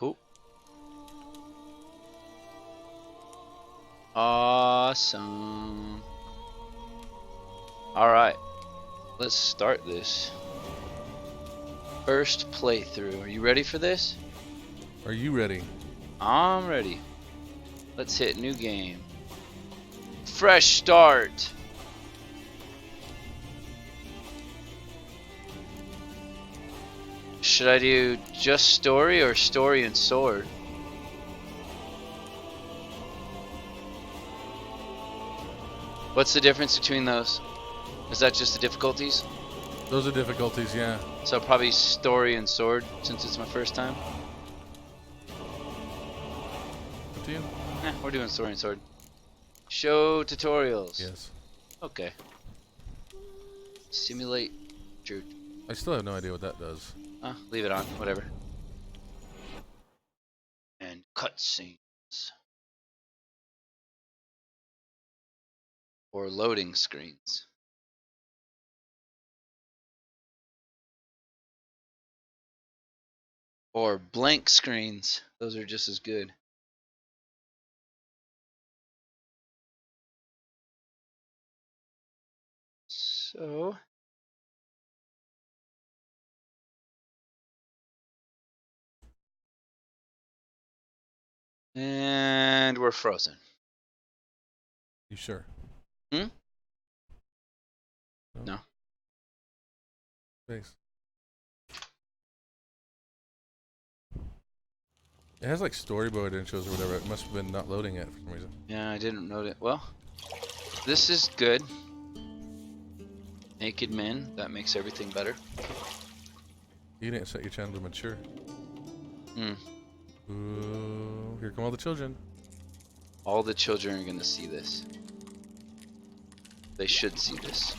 Cool. Awesome. Alright. Let's start this. First playthrough. Are you ready for this? Are you ready? I'm ready. Let's hit new game. Fresh start. Should I do just story or story and sword? What's the difference between those? Is that just the difficulties? Those are difficulties, yeah. So probably story and sword since it's my first time. Up to you? We're doing story and sword. Show tutorials. Yes. Okay. Simulate. I still have no idea what that does. Leave it on. Whatever. And cutscenes. Or loading screens. Or blank screens. Those are just as good. So. And we're frozen. You sure? Hmm? No. Thanks. It has like storyboard intros or whatever. It must have been not loading it for some reason. Yeah, I didn't note it. Well, this is good. Naked men. That makes everything better. You didn't set your channel to mature. Hmm. Ooh, here come all the children. All the children are gonna see this. They should see this.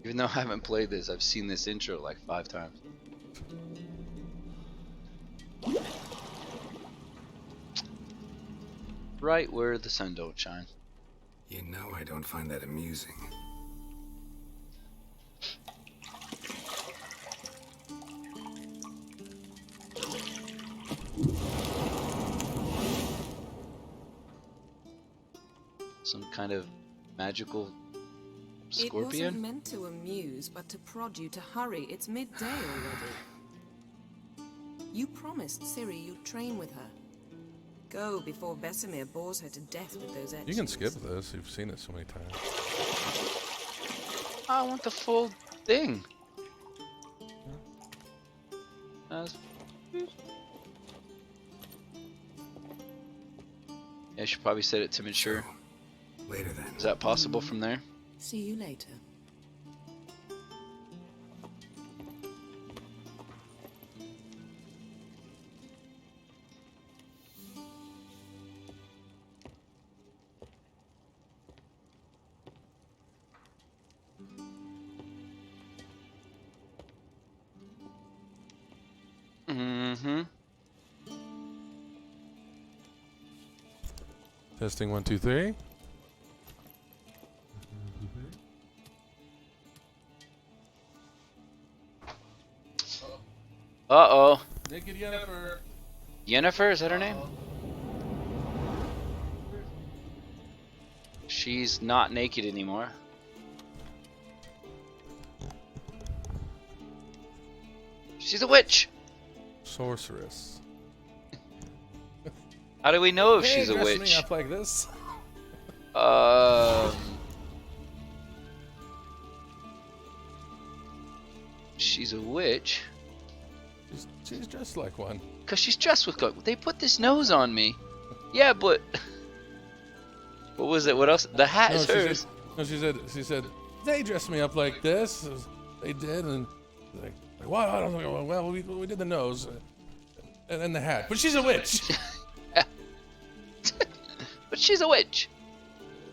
Even though I haven't played this, I've seen this intro like 5 times. Right where the sun don't shine. You know I don't find that amusing. Some kind of magical It wasn't scorpion? meant to amuse, but to prod you to hurry. It's midday already. You promised Ciri you'd train with her. Go before Vesemir bores her to death with those etchings. You can skip this. You've seen it so many times. I want the full thing. I should probably set it to mature. So, later then. Is that possible from there? See you later. Mm-hmm. Testing 1, 2, 3. Uh-oh. Naked Yennefer. Yennefer, is that her name? She's not naked anymore. She's a witch. Sorceress. How do we know if Hey, she's a dress me witch? up like this. She's a witch. She's dressed like one. Cause she's dressed with gold. They put this nose on me. Yeah, but what was it? What else? The hat is hers. She said, they dressed me up like this. They did, and like what? I don't know. Well, we did the nose, and then the hat. But she's a witch. But she's a witch.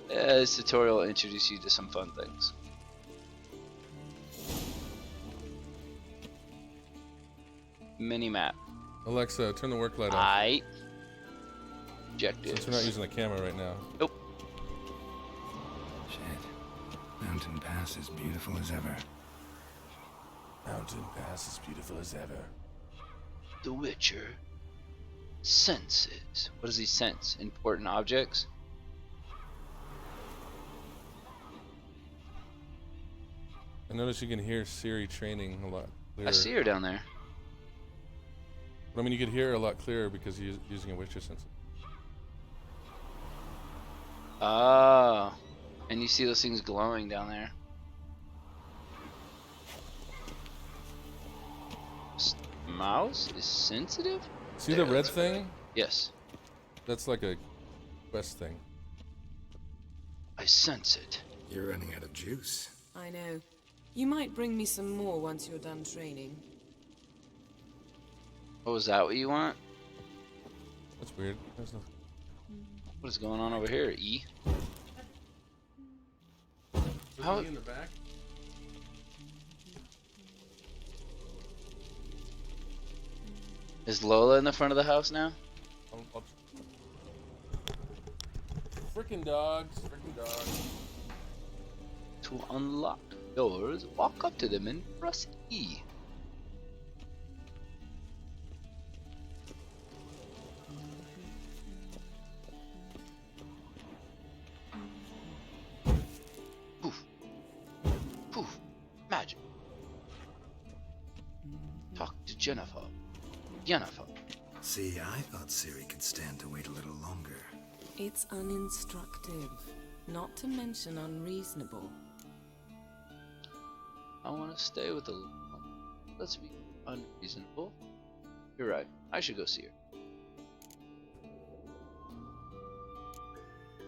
This tutorial will introduce you to some fun things. Mini map. Alexa, turn the work light on. Aight. Objectives. Since we're not using the camera right now. Nope. Shit. Mountain Pass is beautiful as ever. mountain pass as beautiful as ever. The Witcher senses. What does he sense? Important objects? I notice you can hear Ciri training a lot clearer. I see her down there. But I mean, you could hear her a lot clearer because you're using a Witcher sense. Oh. And you see those things glowing down there. Mouse is sensitive? See There, the red that's better. thing? Yes. That's like a quest thing. I sense it. You're running out of juice. I know. You might bring me some more once you're done training. Oh, is that what you want? That's weird. There's no... What is going on over here, E? How- in the back? Is Lola in the front of the house now? Frickin' dogs. Frickin' dogs. To unlock doors, walk up to them and press E. Poof. Poof. Magic. Talk to Jennifer. Jennifer. See, I thought Ciri could stand to wait a little longer. It's uninstructive, not to mention unreasonable. I want to stay with the. Let's be unreasonable. You're right. I should go see her.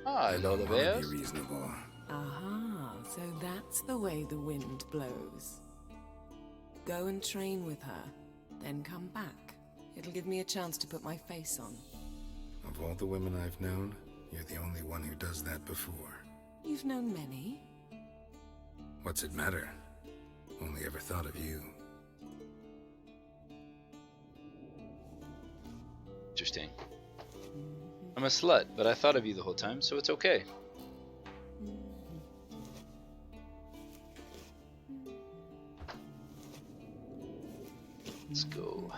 Hi, I Lola don't want to Bears. be reasonable. Aha, so that's the way the wind blows. Go and train with her, then come back. It'll give me a chance to put my face on. Of all the women I've known, you're the only one who does that before. You've known many. What's it matter? Only ever thought of you. Interesting. I'm a slut, but I thought of you the whole time, so it's okay. Let's go.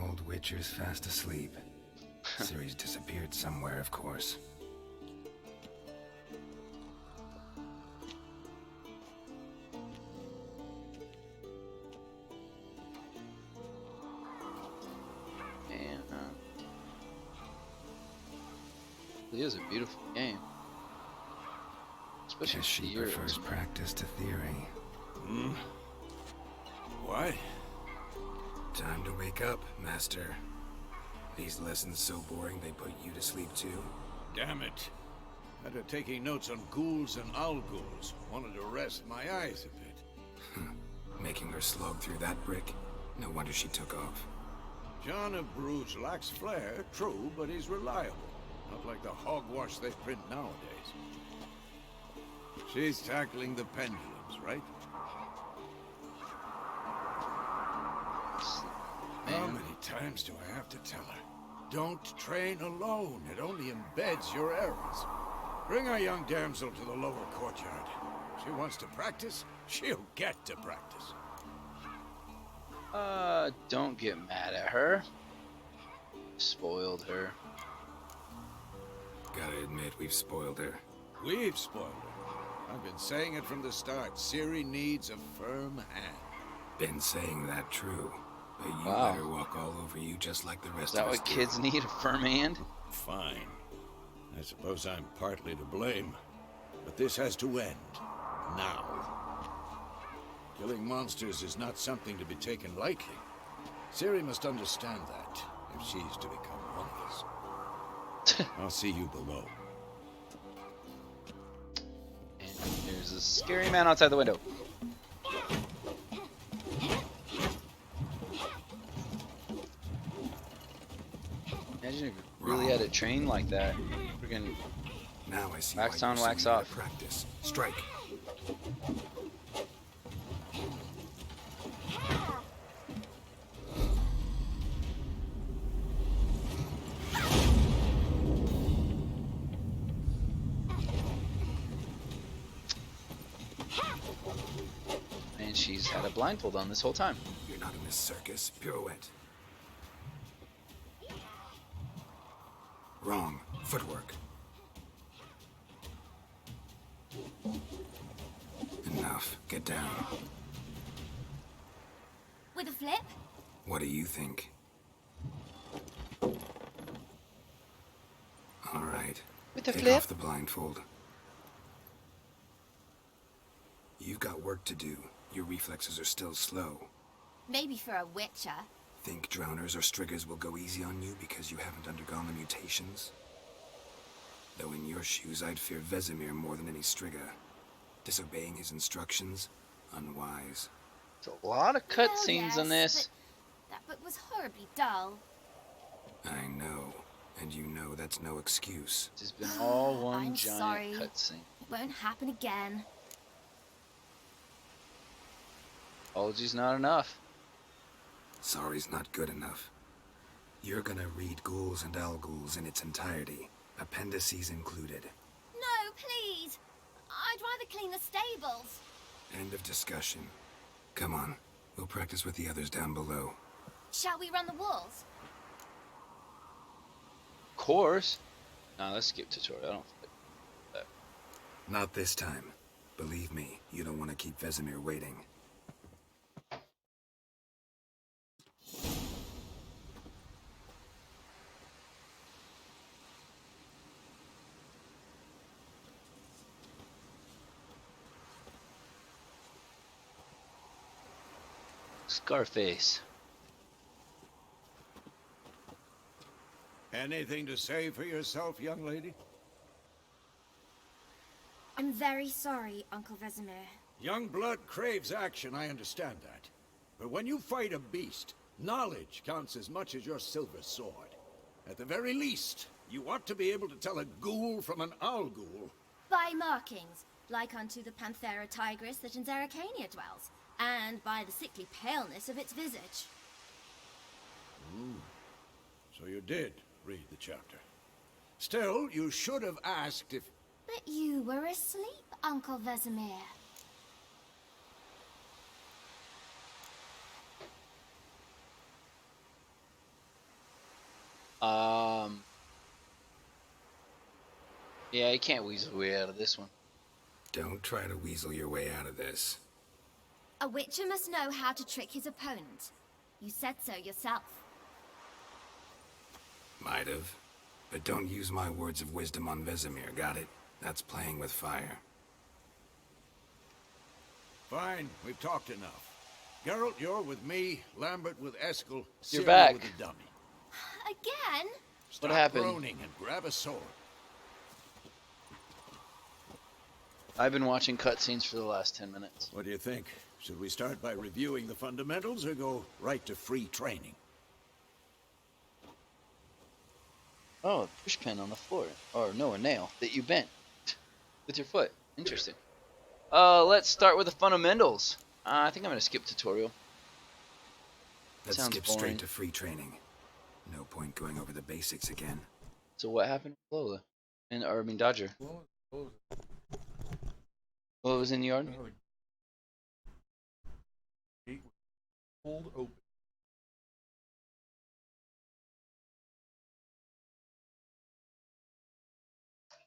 Old Witcher's fast asleep. Ciri's disappeared somewhere, of course. And it is a beautiful game. Especially Guess she the year. prefers practice to theory. What? Time to wake up, Master. These lessons so boring they put you to sleep too? Damn it. After taking notes on ghouls and owl ghouls, wanted to rest my eyes a bit. Making her slog through that brick? No wonder she took off. John of Bruges lacks flair, true, but he's reliable. Not like the hogwash they print nowadays. She's tackling the pendulums, right? How many times do I have to tell her? Don't train alone. It only embeds your errors. Bring our young damsel to the lower courtyard. She wants to practice, she'll get to practice. Don't get mad at her. Spoiled her. Gotta admit, we've spoiled her. We've spoiled her. I've been saying it from the start. Ciri needs a firm hand. Been saying that true. But you Wow. let her walk all over you just like the Is rest that of us what do. kids need? A firm hand? Fine. I suppose I'm partly to blame. But this has to end. Now. Killing monsters is not something to be taken lightly. Ciri must understand that, if she's to become one of us. I'll see you below. And there's a scary man outside the window. Imagine if you really had it trained like that. Freaking Now I see wax why on, you're so wax eager to off. practice. Strike. And she's had a blindfold on this whole time. You're not in this circus. Pirouette. Wrong. Footwork. Enough. Get down. With a flip? What do you think? All right. With a Take flip? off the blindfold. You've got work to do. Your reflexes are still slow. Maybe for a witcher. Think drowners or striggers will go easy on you because you haven't undergone the mutations? Though in your shoes, I'd fear Vesemir more than any strigger. Disobeying his instructions? Unwise. There's a lot of cutscenes in this. But that book was horribly dull. I know. And you know that's no excuse. It's been all one I'm giant sorry. cutscene. It won't happen again. Apology's not enough. Sorry's not good enough. You're gonna read Ghouls and Al-Ghouls in its entirety, appendices included. No, please. I'd rather clean the stables. End of discussion. Come on, we'll practice with the others down below. Shall we run the walls? Of course. Nah, let's skip tutorial. I don't like that. Not this time. Believe me, you don't want to keep Vesemir waiting. Scarface. Anything to say for yourself, young lady? I'm very sorry, Uncle Vesemir. Young blood craves action, I understand that. But when you fight a beast, knowledge counts as much as your silver sword. At the very least, you ought to be able to tell a ghoul from an owl-ghoul. By markings, like unto the Panthera tigris that in Zeracania dwells, and by the sickly paleness of its visage. So you did read the chapter. Still, you should have asked if... But you were asleep, Uncle Vesemir. Yeah, you can't weasel your way out of this one. Don't try to weasel your way out of this. A witcher must know how to trick his opponent. You said so yourself. Might have. But don't use my words of wisdom on Vesemir, got it? That's playing with fire. Fine, we've talked enough. Geralt, you're with me, Lambert with Eskel, You're Ciri back. with the dummy. Again? Stop happened? groaning and grab a sword. I've been watching cutscenes for the last 10 minutes. What do you think? Should we start by reviewing the fundamentals or go right to free training? Oh, a push pin on the floor. Or no, a nail that you bent with your foot. Interesting. Let's start with the fundamentals. I think I'm going to skip tutorial. Let's Sounds skip boring. straight to free training. No point going over the basics again. So what happened with Lola? Or I mean Dodger. What was in the yard? Gate was pulled open.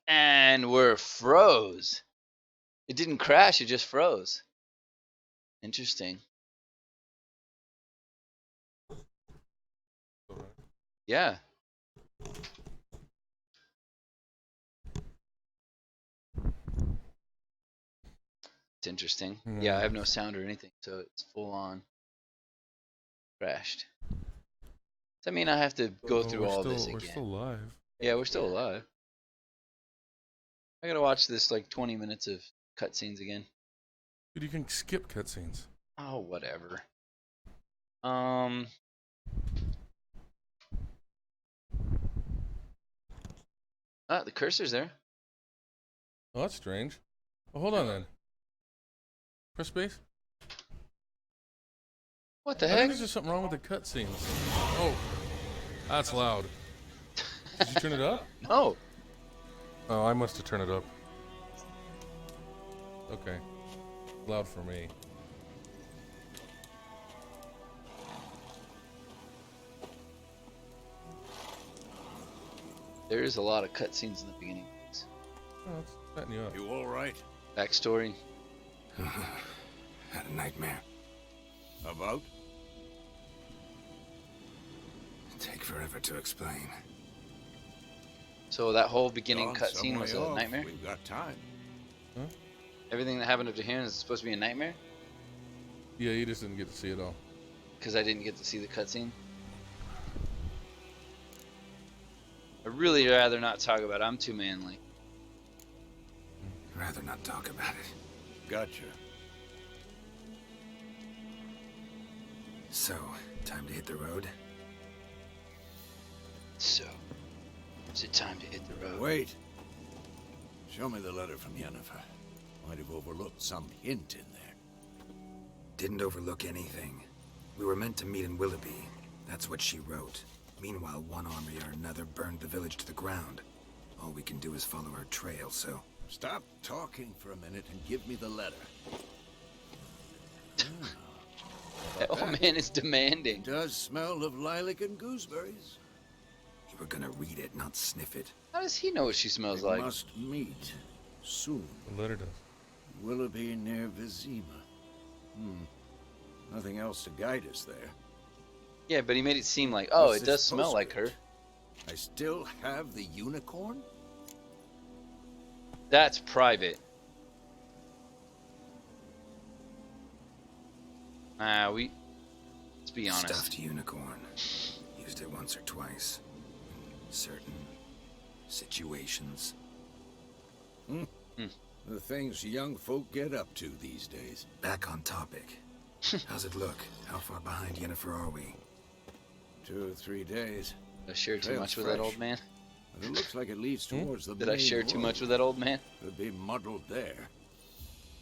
And we're froze. It didn't crash, it just froze. Interesting. Yeah. It's interesting. Yeah, I have no sound or anything, so it's full on crashed. Does that mean I have to go through all this again? We're still live. Yeah, we're still alive. I gotta watch this like 20 minutes of cutscenes again. Dude, you can skip cutscenes. Oh, whatever. Ah, the cursor's there. Oh, that's strange. Well, hold on then. Press space. What the I think heck? there's just something wrong with the cutscenes. Oh, that's loud. Did you turn it up? No. Oh, I must have turned it up. Okay. Loud for me. There is a lot of cutscenes in the beginning. Oh, it's setting you up. You all right? Backstory. Had a nightmare. About? Take forever to explain. So that whole beginning Gone some cutscene was way a off. nightmare? We've got time. Everything that happened up to here is supposed to be a nightmare? Yeah, you just didn't get to see it all. Because I didn't get to see the cutscene? I'd really rather not talk about it. I'm too manly. Rather not talk about it. Gotcha. So, time to hit the road? So, is it time to hit the road? Wait. Show me the letter from Yennefer. Might have overlooked some hint in there. Didn't overlook anything. We were meant to meet in Willoughby. That's what she wrote. Meanwhile, one army or another burned the village to the ground. All we can do is follow her trail, so... Stop talking for a minute and give me the letter. That old man is demanding. Does smell of lilac and gooseberries. You were gonna read it, not sniff it. How does he know what she smells We like? must meet soon. The letter does. Willoughby near Vizima. Nothing else to guide us there. Yeah, but he made it seem like, oh, What's it this does smell like her. postscript? I still have the unicorn? That's private. Let's be honest. Stuffed unicorn. Used it once or twice. In certain situations. The things young folk get up to these days. Back on topic. How's it look? How far behind Yennefer are we? 2 or 3 days. Did I share too Trail's much with that fresh. old man? But it looks like it leads towards the Did I main share too road. much with that old man? Could be muddled there.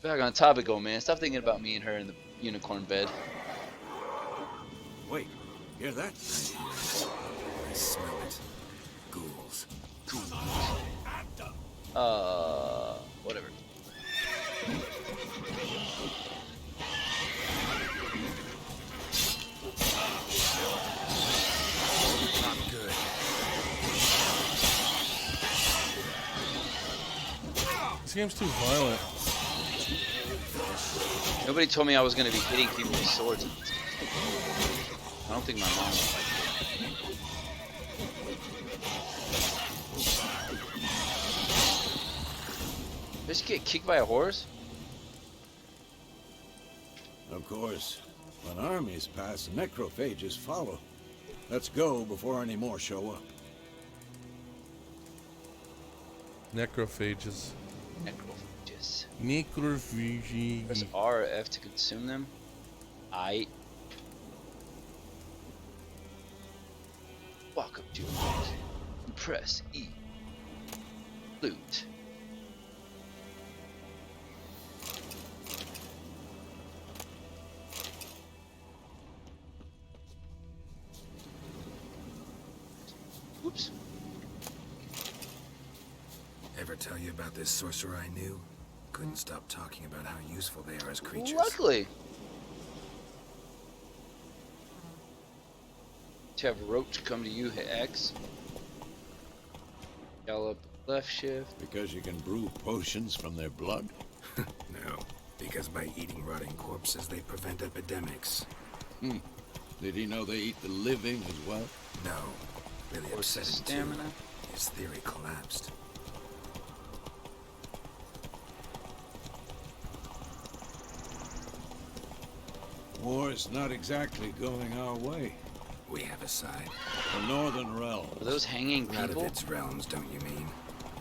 Back on topic, old man. Stop thinking about me and her in the unicorn bed. Wait, hear that? I smell it. Ghouls. Whatever. Not good. This game's too violent. Nobody told me I was going to be hitting people with swords. I don't think my mom would like it. Did you get kicked by a horse? Of course, when armies pass, necrophages follow. Let's go before any more show up. Necrophages. Necrophages. Press Necrophages. R or F to consume them. I walk up to it. Press E. Loot. Oops. Ever tell you about this sorcerer I knew? Couldn't stop talking about how useful they are as creatures. Luckily. To have Roach come to you, hit X. Gallop left shift. Because you can brew potions from their blood? No, because by eating rotting corpses, they prevent epidemics. Did he know they eat the living as well? No, really Force upset him stamina. too. His theory collapsed. War's not exactly going our way. We have a side. The Northern Realms. Are those hanging people? Radovid's realms, don't you mean?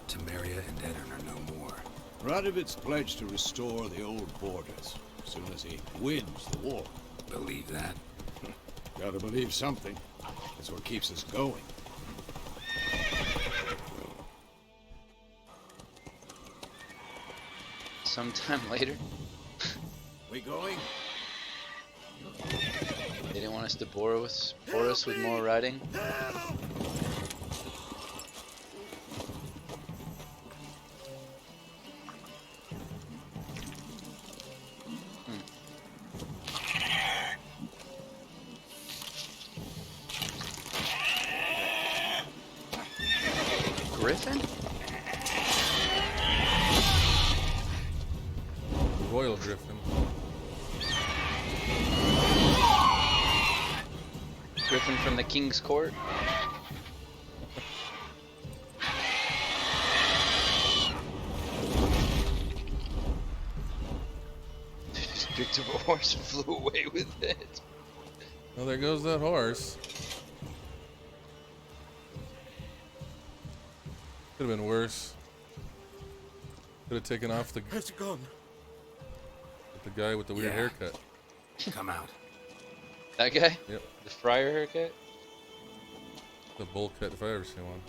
Temeria and Edirn are no more. Radovid's pledged to restore the old borders as soon as he wins the war. Believe that? Gotta believe something. That's what keeps us going. sometime later. We going? They didn't want us to bore us with more riding. Griffin? Royal Griffin. Griffin from the King's Court? Just picked up a horse and flew away with it. Well, there goes that horse. Could have been worse. Could have taken off the Where's it gone? guy with the weird Yeah. haircut. Come out. That guy? Yep. The friar haircut? The bowl cut if I ever seen one.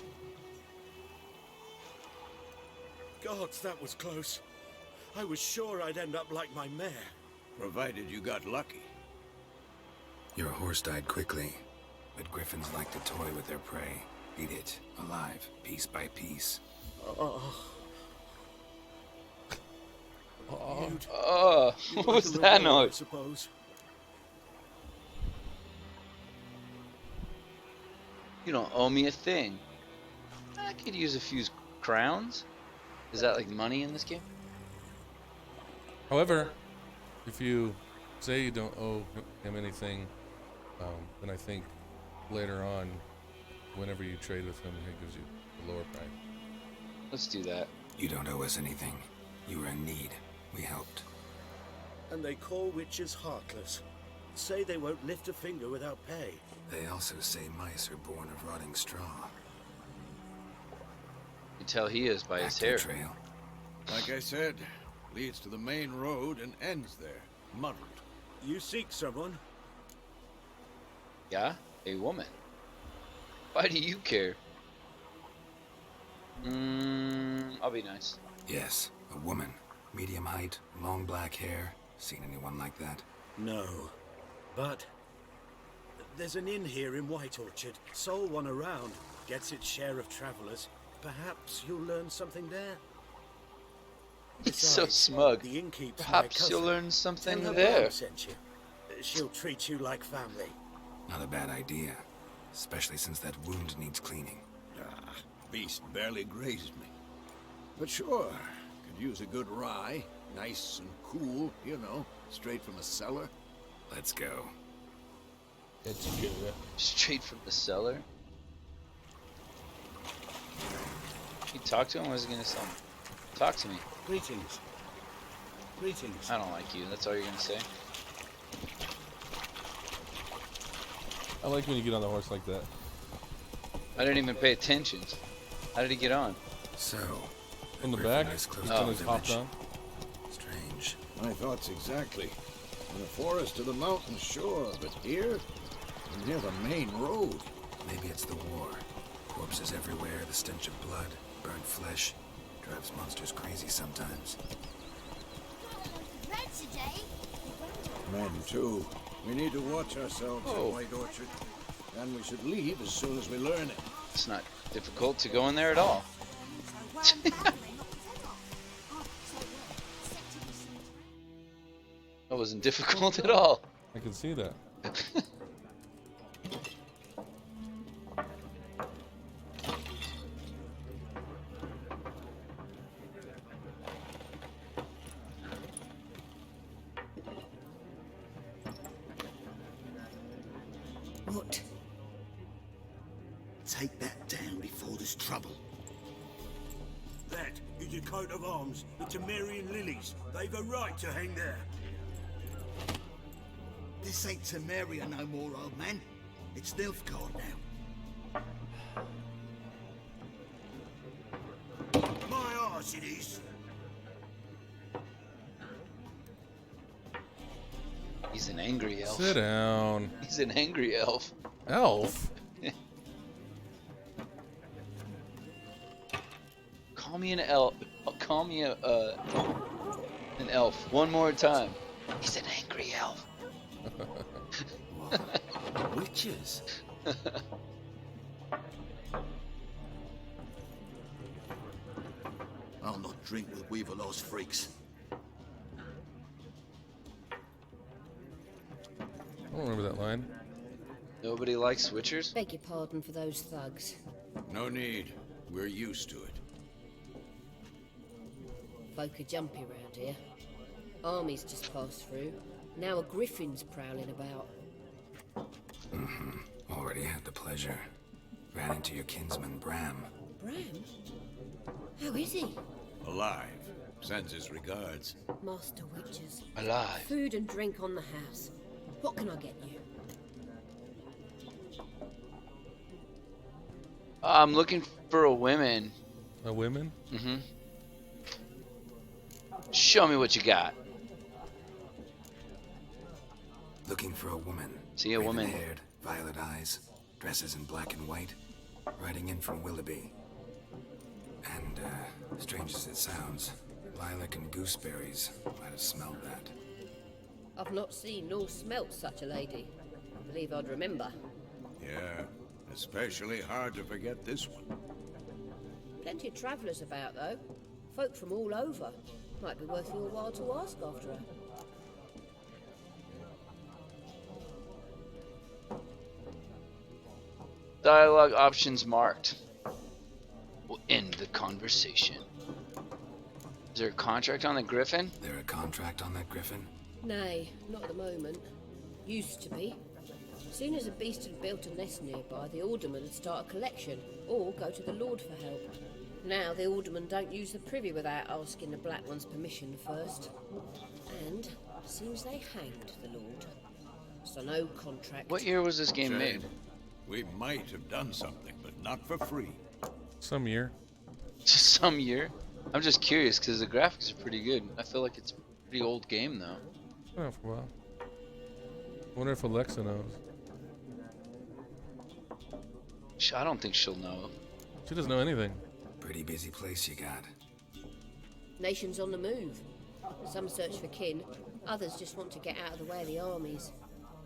Gods, that was close. I was sure I'd end up like my mare. Provided you got lucky. Your horse died quickly, but griffins like to toy with their prey. Eat it, alive, piece by piece. What was that I noise? suppose. You don't owe me a thing. I could use a few crowns. Is that like money in this game? However, if you say you don't owe him anything, then I think later on, whenever you trade with him, he gives you a lower price. Let's do that. You don't owe us anything. You were in need. We helped. And they call witches heartless. Say they won't lift a finger without pay. They also say mice are born of rotting straw. You can tell he is by Back his to the hair. trail. Like I said, leads to the main road and ends there. Muddled. You seek someone? Yeah? A woman. Why do you care? I'll be nice. Yes, a woman. Medium height, long black hair. Seen anyone like that? No. But there's an inn here in White Orchard. Sole one around. Gets its share of travelers. Perhaps you'll learn something there. He's so Besides, smug. The innkeep's my Perhaps cousin. you'll learn something Tell her there. Mom sent you. She'll treat you like family. Not a bad idea. Especially since that wound needs cleaning. Ah, beast barely grazed me. But sure, could use a good rye. Nice and cool, you know, straight from a cellar. Let's go. It's good. Straight from the cellar. You talk to him? What is he gonna say? Talk to me. Greetings. Greetings. I don't like you. That's all you're gonna say. I like when you get on the horse like that. I didn't even pay attention. How did he get on? So, In the Griffin back, is close just to on the his hopped village. on. Strange. My thoughts exactly. In the forest or the mountains, sure, but here? Near the main road. Maybe it's the war. Corpses everywhere, the stench of blood, burnt flesh. Drives monsters crazy sometimes. Red today? Men, too. We need to watch ourselves Oh. in White Orchard. And we should leave as soon as we learn it. It's not difficult to go in there at all. That wasn't difficult at all. I can see that. What? Take that down before there's trouble. That is a coat of arms, the Temerian lilies. They've a right to hang there. This ain't Temeria no more, old man. It's Nilfgaard now. My arse it is. He's an angry elf. Sit down. He's an angry elf. Elf? Call me an elf. Call me a An elf. One more time. He's an angry elf. What? Witches? I'll not drink with Weaverlaw's freaks. I don't remember that line. Nobody likes switchers? Beg your pardon for those thugs. No need. We're used to it. Folk are jumpy round here. Armies just passed through. Now a griffin's prowling about. Already had the pleasure. Ran into your kinsman, Bram. Bram? How is he? Alive. Sends his regards. Master Witches. Alive. Food and drink on the house. What can I get you? I'm looking for a woman. A women? Mm-hmm. Show me what you got. Looking for a woman. See a woman. Raven-haired, violet eyes, dresses in black and white, riding in from Willoughby. And, strange as it sounds, lilac and gooseberries might have smelled that. I've not seen nor smelt such a lady. I believe I'd remember. Yeah, especially hard to forget this one. Plenty of travellers about, though. Folk from all over. Might be worth your while to ask after her. Dialogue options marked. We'll end the conversation. Is there a contract on the Griffin? There a contract on that griffin? Nay, not at the moment. Used to be. Soon as a beast had built a nest nearby, the alderman would start a collection, or go to the Lord for help. Now the aldermen don't use the privy without asking the Black One's permission first. And seems they hanged the Lord. So no contract. What year was this game Shame. made? We might have done something, but not for free. Some year. Just some year? I'm just curious because the graphics are pretty good. I feel like it's a pretty old game though. Oh, for a while. Wonder if Alexa knows. I don't think she'll know. She doesn't know anything. Pretty busy place you got. Nations on the move. Some search for kin, others just want to get out of the way of the armies.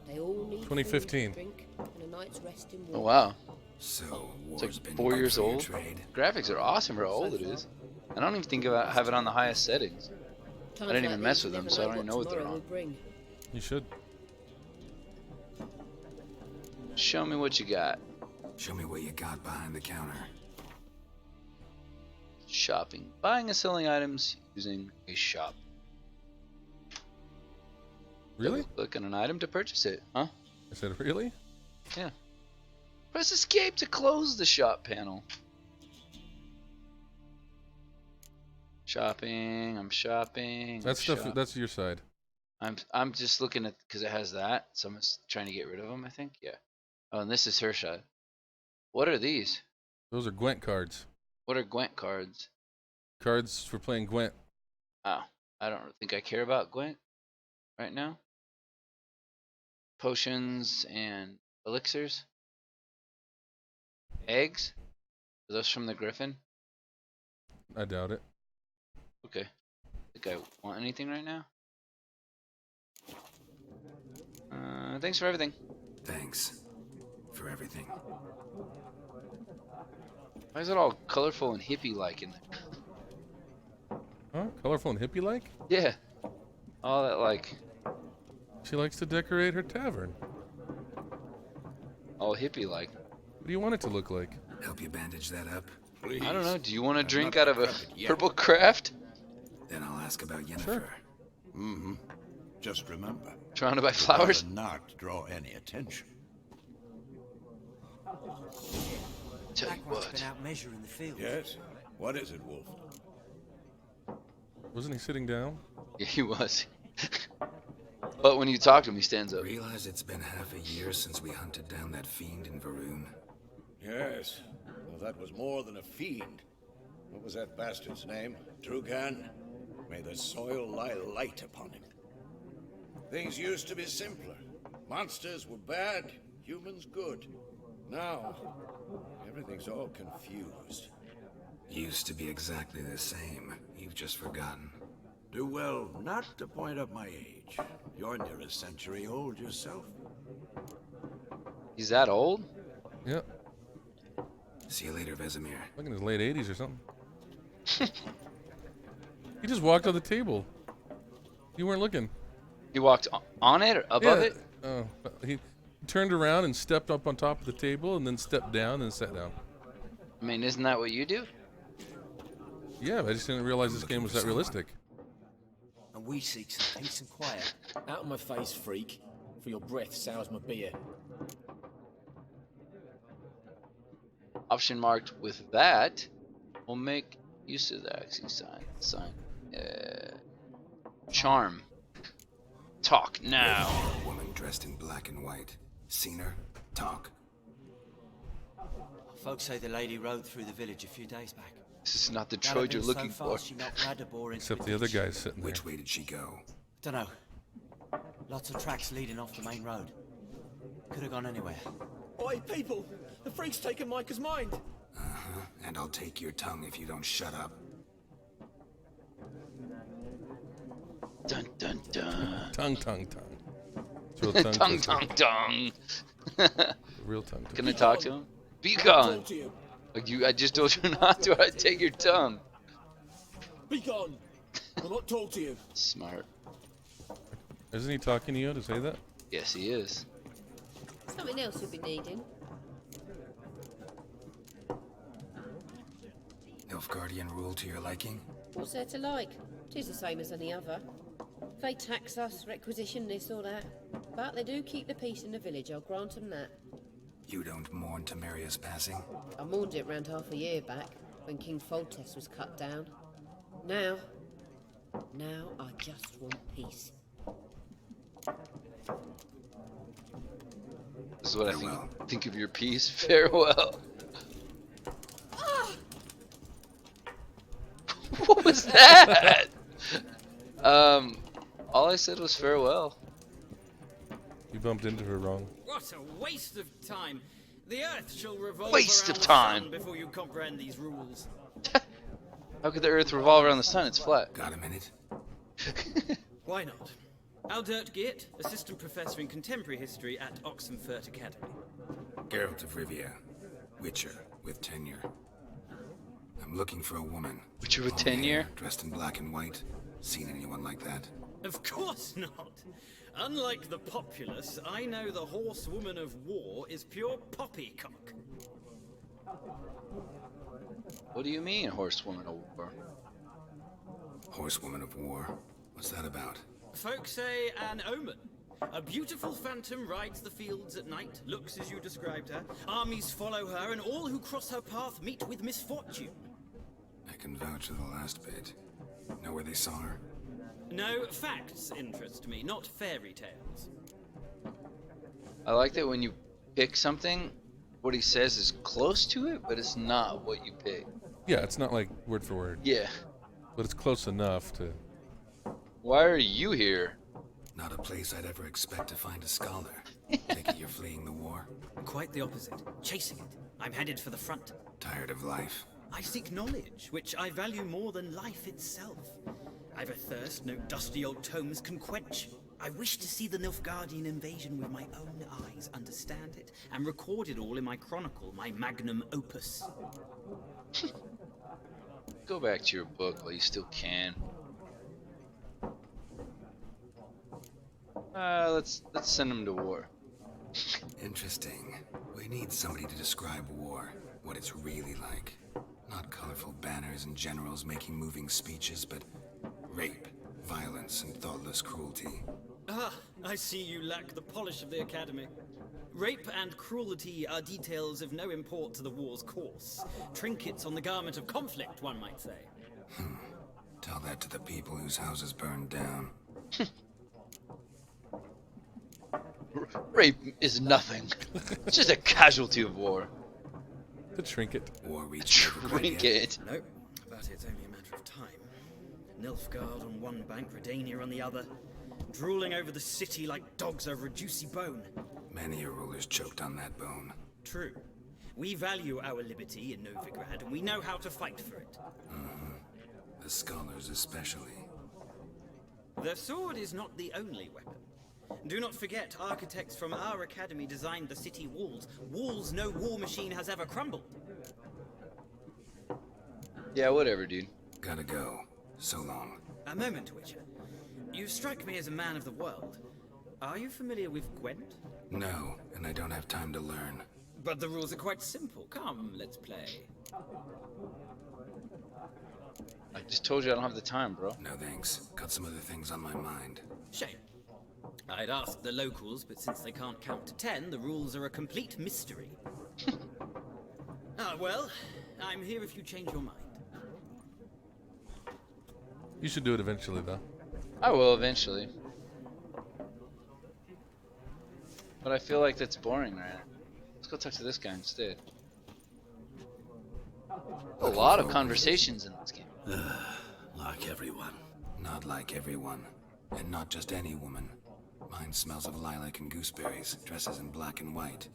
They all need 2015. food, drink, and a night's rest in Oh war. wow. So, It's war's like been 4 good years for your old. trade. Graphics are awesome for how old it is. I don't even think about have it on the highest settings. Times I didn't like even mess these, with you them, never so I don't even know what they're tomorrow on. will bring. You should. Show me what you got. Show me what you got behind the counter. Shopping. Buying and selling items using a shop. Really? Click on an item to purchase it. Huh? I said, really? Yeah. Press escape to close the shop panel. Shopping. I'm shopping. That's I'm stuff. That's your side. I'm just looking at because it has that, so I'm just trying to get rid of them. I think. Yeah. Oh, and this is her side. What are these? Those are Gwent cards. What are Gwent cards? Cards for playing Gwent. Oh, I don't think I care about Gwent right now. Potions and elixirs. Eggs? Are those from the Griffin? I doubt it. Okay. Think I want anything right now? Thanks for everything. Thanks for everything. Why is it all colorful and hippie-like in there? Huh? Colorful and hippie-like? Yeah. All that like She likes to decorate her tavern. all hippie-like. What do you want it to look like? Help you bandage that up? Please. I don't know. Do you want to I'm drink not out of a decrepit yet. purple craft? Then I'll ask about Yennefer. Sure. Mm-hmm. Just remember, Surrounded by flowers? better not draw any attention. Tell you Black One's what. been out measuring the field. Yes? What is it, Wolf? Wasn't he sitting down? Yeah, he was. But when you talk to him, he stands up. Realize it's been half a year since we hunted down that fiend in Varun. Yes. Well, that was more than a fiend. What was that bastard's name? Drugan? May the soil lie light upon him. Things used to be simpler. Monsters were bad, humans good. Now, everything's all confused. Used to be exactly the same. You've just forgotten. Do well not to point up my age. You're near a century old yourself. He's that old? Yep. See you later, Vesemir. Like in his late 80s or something. He just walked on the table. You weren't looking. He walked on it or above it? Oh, he turned around and stepped up on top of the table and then stepped down and sat down. I mean, isn't that what you do? Yeah, but I just didn't realize this game was that realistic. And we seek some peace and quiet. Out of my face, freak. For your breath sours my beer. Option marked with that will make use of the axing sign. Charm. Talk now. A woman dressed in black and white. Seen her? Talk. Folks say the lady rode through the village a few days back. This is not the Troid you're looking for. Except the other guy's sitting there. Which way did she go? Dunno. Lots of tracks leading off the main road. Could have gone anywhere. Oi, people! The freak's taken Micah's mind! Uh-huh. And I'll take your tongue if you don't shut up. Dun dun dun. Tongue. It's real tongue. tongue. Real tongue. Can I talk to him? Be gone. Like I just told you not to. I take your tongue. Be gone! I'll not talk to you. Smart. Isn't he talking to you to say that? Yes, he is. Something else you'll be needing. Nilfgaardian rule to your liking? What's there to like? 'Tis the same as any other. They tax us, requisition this or that. But they do keep the peace in the village, I'll grant them that. You don't mourn Temeria's passing? I mourned it round half a year back, when King Foltest was cut down. Now I just want peace. This is what I think of your piece. Farewell. What was that? All I said was farewell. You bumped into her wrong. What a waste of time. The earth shall revolve Waste around of the time. sun before you comprehend these rules. How could the earth revolve around the sun? It's flat. Got a minute? Why not? Aldert Geert, assistant professor in contemporary history at Oxenfurt Academy. Geralt of Rivia. Witcher with tenure. I'm looking for a woman. Witcher with Long tenure? hair, dressed in black and white. Seen anyone like that? Of course not. Unlike the populace, I know the horsewoman of war is pure poppycock. What do you mean, horsewoman of war? Horsewoman of war? What's that about? Folks say an omen. A beautiful phantom rides the fields at night, looks as you described her. Armies follow her, and all who cross her path meet with misfortune. I can vouch for the last bit. Know where they saw her? No, facts interest me, not fairy tales. I like that when you pick something, what he says is close to it, but it's not what you pick. Yeah, it's not like word for word. Yeah. But it's close enough to... Why are you here? Not a place I'd ever expect to find a scholar. Take it you're fleeing the war? Quite the opposite. Chasing it. I'm headed for the front. Tired of life? I seek knowledge, which I value more than life itself. I've a thirst no dusty old tomes can quench. I wish to see the Nilfgaardian invasion with my own eyes, understand it, and record it all in my chronicle, my magnum opus. Go back to your book while you still can. Let's send him to war. Interesting. We need somebody to describe war, what it's really like. Not colorful banners and generals making moving speeches, but rape, violence, and thoughtless cruelty. Ah, I see you lack the polish of the Academy. Rape and cruelty are details of no import to the war's course. Trinkets on the garment of conflict, one might say. Tell that to the people whose houses burned down. Rape is nothing. It's just a casualty of war. The trinket. War reached Trinket. Nope, but it's only a matter of time. Nilfgaard on one bank, Redania on the other, drooling over the city like dogs over a juicy bone. Many a ruler's choked on that bone. True. We value our liberty in Novigrad, and we know how to fight for it. The scholars especially. The sword is not the only weapon. Do not forget, architects from our academy designed the city walls. Walls no war machine has ever crumbled. Yeah, whatever, dude. Gotta go. So long. A moment, Witcher. You strike me as a man of the world. Are you familiar with Gwent? No, and I don't have time to learn. But the rules are quite simple. Come, let's play. I just told you I don't have the time, bro. No thanks. Got some other things on my mind. Shame. I'd ask the locals, but since they can't count to 10, the rules are a complete mystery. Well, I'm here if you change your mind. You should do it eventually, though. I will eventually. But I feel like that's boring right now. Let's go talk to this guy instead. A lot of conversations in this game. Like everyone. Not like everyone. And not just any woman. Mine smells of lilac and gooseberries, dresses in black and white.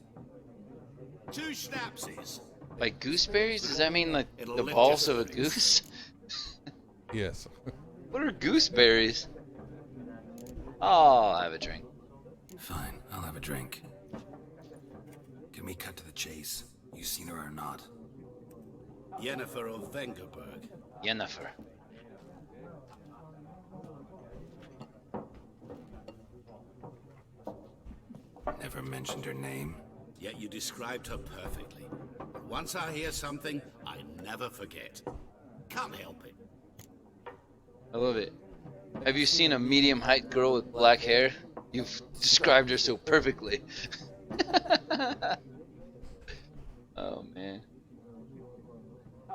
2 schnapsies. Like gooseberries? Does that mean like It'll the lift balls your of a goose? Yes. What are gooseberries? Oh, I'll have a drink. Fine, I'll have a drink. Can we cut to the chase? You seen her or not? Yennefer of Vengerberg. Yennefer. Never mentioned her name. Yet you described her perfectly. Once I hear something, I never forget. Can't help it. I love it. Have you seen a medium height girl with black hair? You've described her so perfectly. Oh man.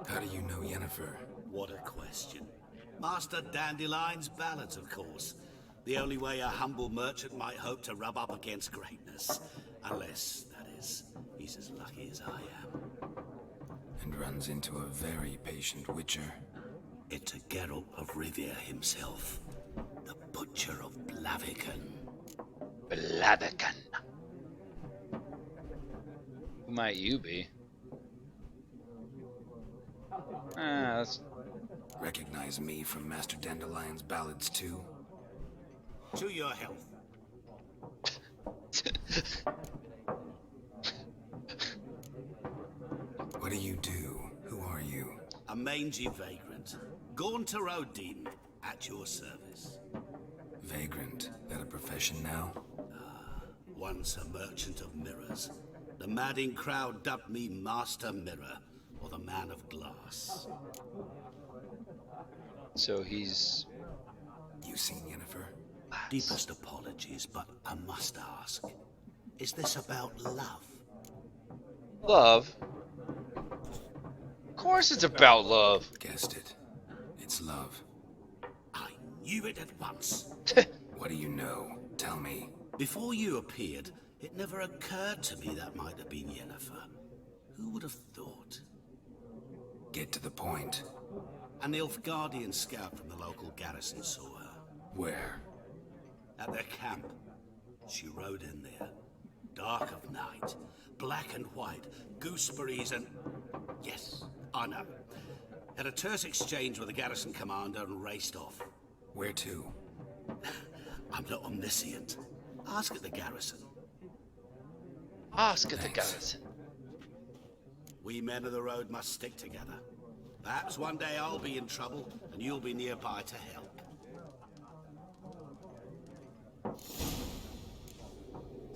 How do you know Yennefer? What a question. Master Dandelion's ballads, of course. The only way a humble merchant might hope to rub up against greatness. Unless, that is, he's as lucky as I am. And runs into a very patient witcher. It's a Geralt of Rivia himself. The Butcher of Blaviken. Blaviken. Who might you be? That's... Recognize me from Master Dandelion's ballads too? To your health. What do you do? Who are you? A mangy vagrant. Gaunter Odin, at your service. Vagrant. That a profession now? Once a merchant of mirrors. The madding crowd dubbed me Master Mirror, or the Man of Glass. So he's... You seen Yennefer? Deepest apologies, but I must ask. Is this about love? Love? Of course it's about love. Guessed it. It's love. I knew it at once. What do you know? Tell me. Before you appeared, it never occurred to me that might have been Yennefer. Who would have thought? Get to the point. A Nilfgaardian scout from the local garrison saw her. Where? At their camp. She rode in there. Dark of night. Black and white. Gooseberries and... Yes, I know. Had a terse exchange with the garrison commander and raced off. Where to? I'm not omniscient. Ask at the garrison. Ask at the garrison. We men of the road must stick together. Perhaps one day I'll be in trouble and you'll be nearby to help.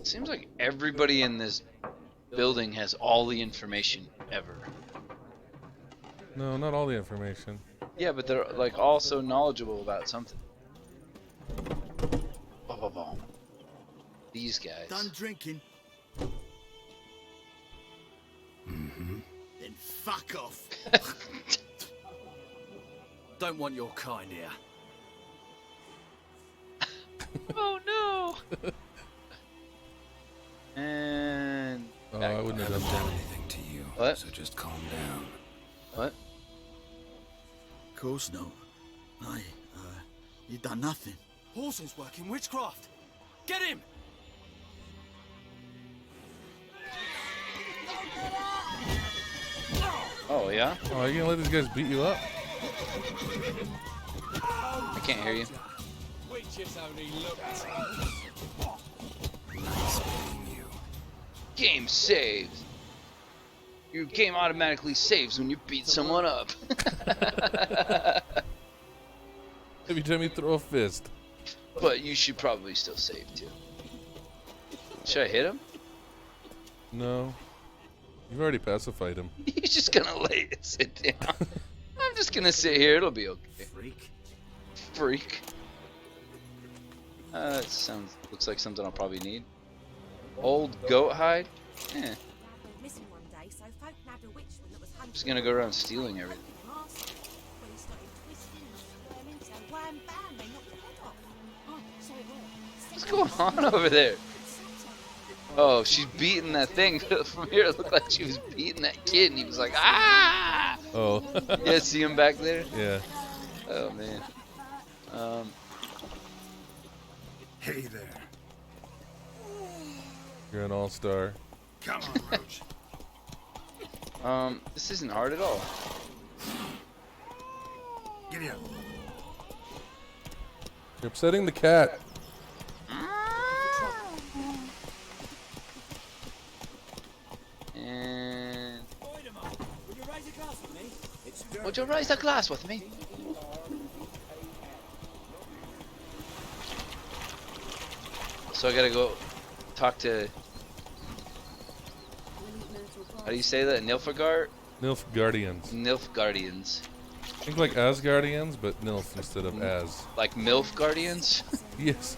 Seems like everybody in this building has all the information ever. No, not all the information. Yeah, but they're like all so knowledgeable about something. Boom. These guys. Done drinking? Mm-hmm. Then fuck off. Don't want your kind here. Oh no! And Oh, I wouldn't have done that. Anything to you. What? So just calm down. What? Of course not. You done nothing. Paulson's working witchcraft. Get him! Oh yeah? Oh, are you gonna let these guys beat you up? I can't hear you. Witches only look. Nice meeting you. Game saves. Your game automatically saves when you beat someone up. Every time you throw a fist. But you should probably still save too. Should I hit him? No. You've already pacified him. He's just gonna sit down. I'm just gonna sit here. It'll be okay. Freak. It looks like something I'll probably need. Old goat hide. Eh. Just gonna go around stealing everything. What's going on over there? Oh, she's beating that thing. From here, it looked like she was beating that kid, and he was like, ah! Oh. Yeah, see him back there? Yeah. Oh, man. Hey there. You're an all-star. Come on, Roach. This isn't hard at all. Giddy up. You're upsetting the cat. And Would you raise a glass with me? would you raise a glass with me? So I gotta go talk to. How do you say that? Nilfgaard? Nilfgaardians. Nilfgaardians. Think like Asgardians, but Nilf instead of As. Like MILF Guardians? Yes.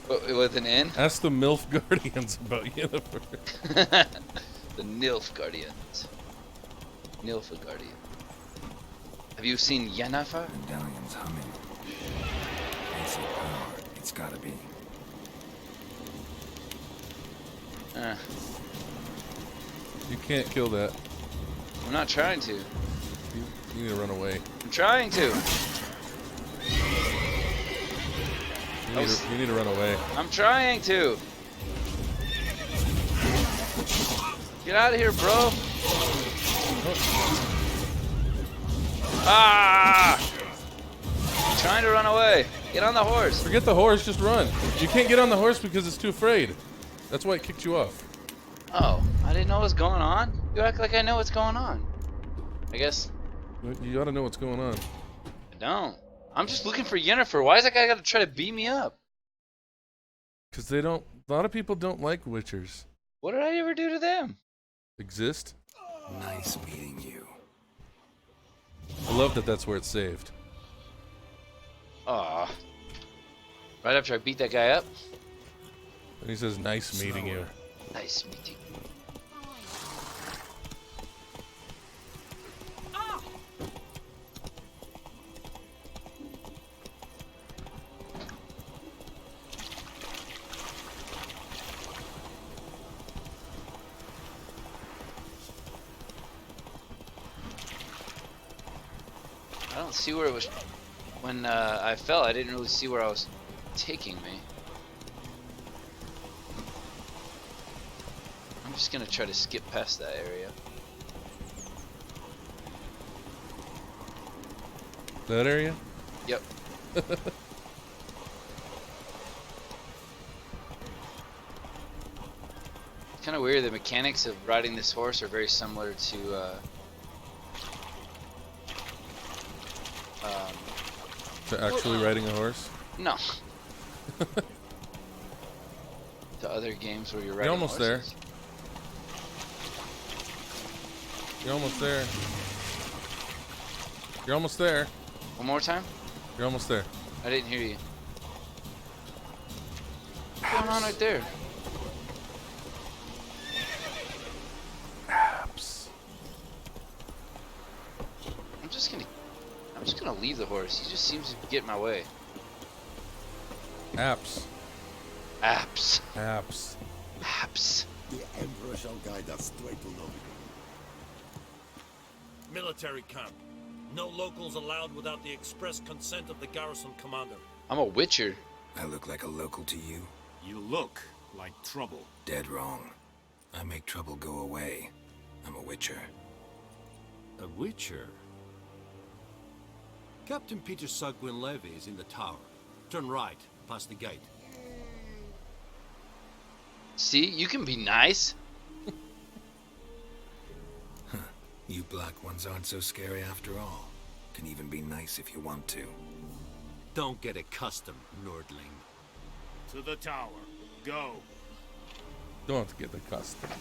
With an N? Ask the MILF Guardians about Yennefer. The Nilf Guardians. Nilfgaardian. Have you seen Yennefer? Medallion's humming. AC power. It's gotta be. You can't kill that. I'm not trying to. You need to run away. I'm trying to. You need to run away. I'm trying to. Get out of here, bro. Ah! I'm trying to run away. Get on the horse. Forget the horse, just run. You can't get on the horse because it's too afraid. That's why it kicked you off. Oh, I didn't know what was going on. You act like I know what's going on. I guess You ought to know what's going on. I don't. I'm just looking for Yennefer. Why is that guy got to try to beat me up? Because they don't. A lot of people don't like Witchers. What did I ever do to them? Exist. Nice meeting you. I love that that's where it's saved. Aw. Right after I beat that guy up? And he says, nice meeting you. Nice meeting you. I don't see where it was. When I fell, I didn't really see where I was taking me. I'm just gonna try to skip past that area. That area? Yep. Kind of weird. The mechanics of riding this horse are very similar to To actually riding a horse? no. To other games where you're riding You're almost horses. there. You're almost there. You're almost there. One more time? You're almost there. I didn't hear you. What's going on right there? Apps. I'm just gonna leave the horse. He just seems to get in my way. Apps. Apps. Apps. Apps. The Emperor shall guide us straight to Novigrad. Military camp. No locals allowed without the express consent of the garrison commander. I'm a witcher. I look like a local to you? You look like trouble. Dead wrong. I make trouble go away. I'm a witcher. A witcher? Captain Peter Sugwin Levy is in the tower. Turn right. past the gate. See, you can be nice. You black ones aren't so scary after all. Can even be nice if you want to. Don't get accustomed, Nordling. To the tower. Go. Don't get accustomed.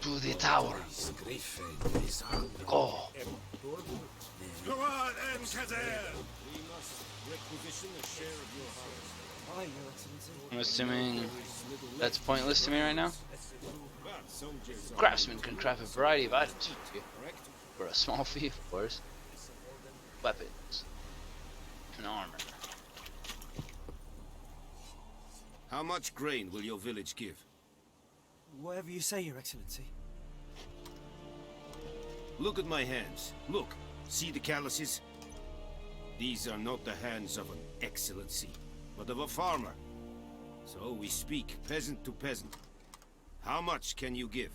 To the tower. Go. Go on, Enkazer! We must requisition a share of your harvest. Aye, Your Excellency. I'm assuming that's pointless to me right now. Craftsmen can craft a variety of items for a small fee, of course. Weapons and armor. How much grain will your village give? Whatever you say, Your Excellency. Look at my hands. Look. See the calluses? These are not the hands of an excellency, but of a farmer. So we speak peasant to peasant. How much can you give?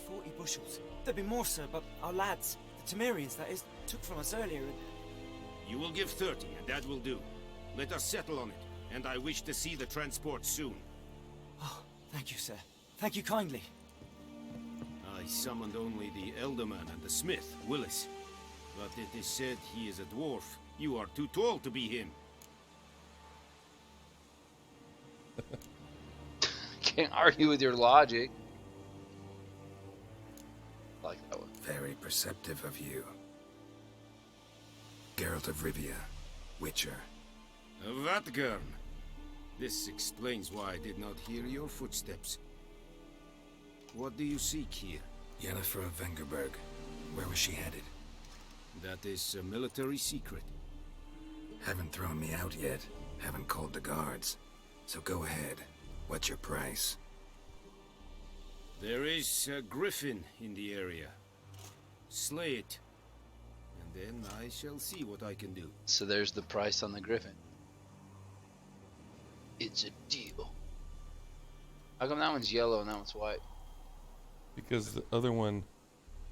40 bushels. There'd be more, sir, but our lads, the Temerians, that is, took from us earlier and... You will give 30, and that will do. Let us settle on it, and I wish to see the transport soon. Oh, thank you, sir. Thank you kindly. I summoned only the Elderman and the smith, Willis. But it is said he is a dwarf. You are too tall to be him. Can't argue with your logic. I like that one. Very perceptive of you. Geralt of Rivia, Witcher. Vatgern. This explains why I did not hear your footsteps. What do you seek here? Yennefer of Vengerberg. Where was she headed? That is a military secret. Haven't thrown me out yet. Haven't called the guards. So go ahead. What's your price? There is a griffin in the area. Slay it. And then I shall see what I can do. So there's the price on the griffin. It's a deal. How come that one's yellow and that one's white? Because the other one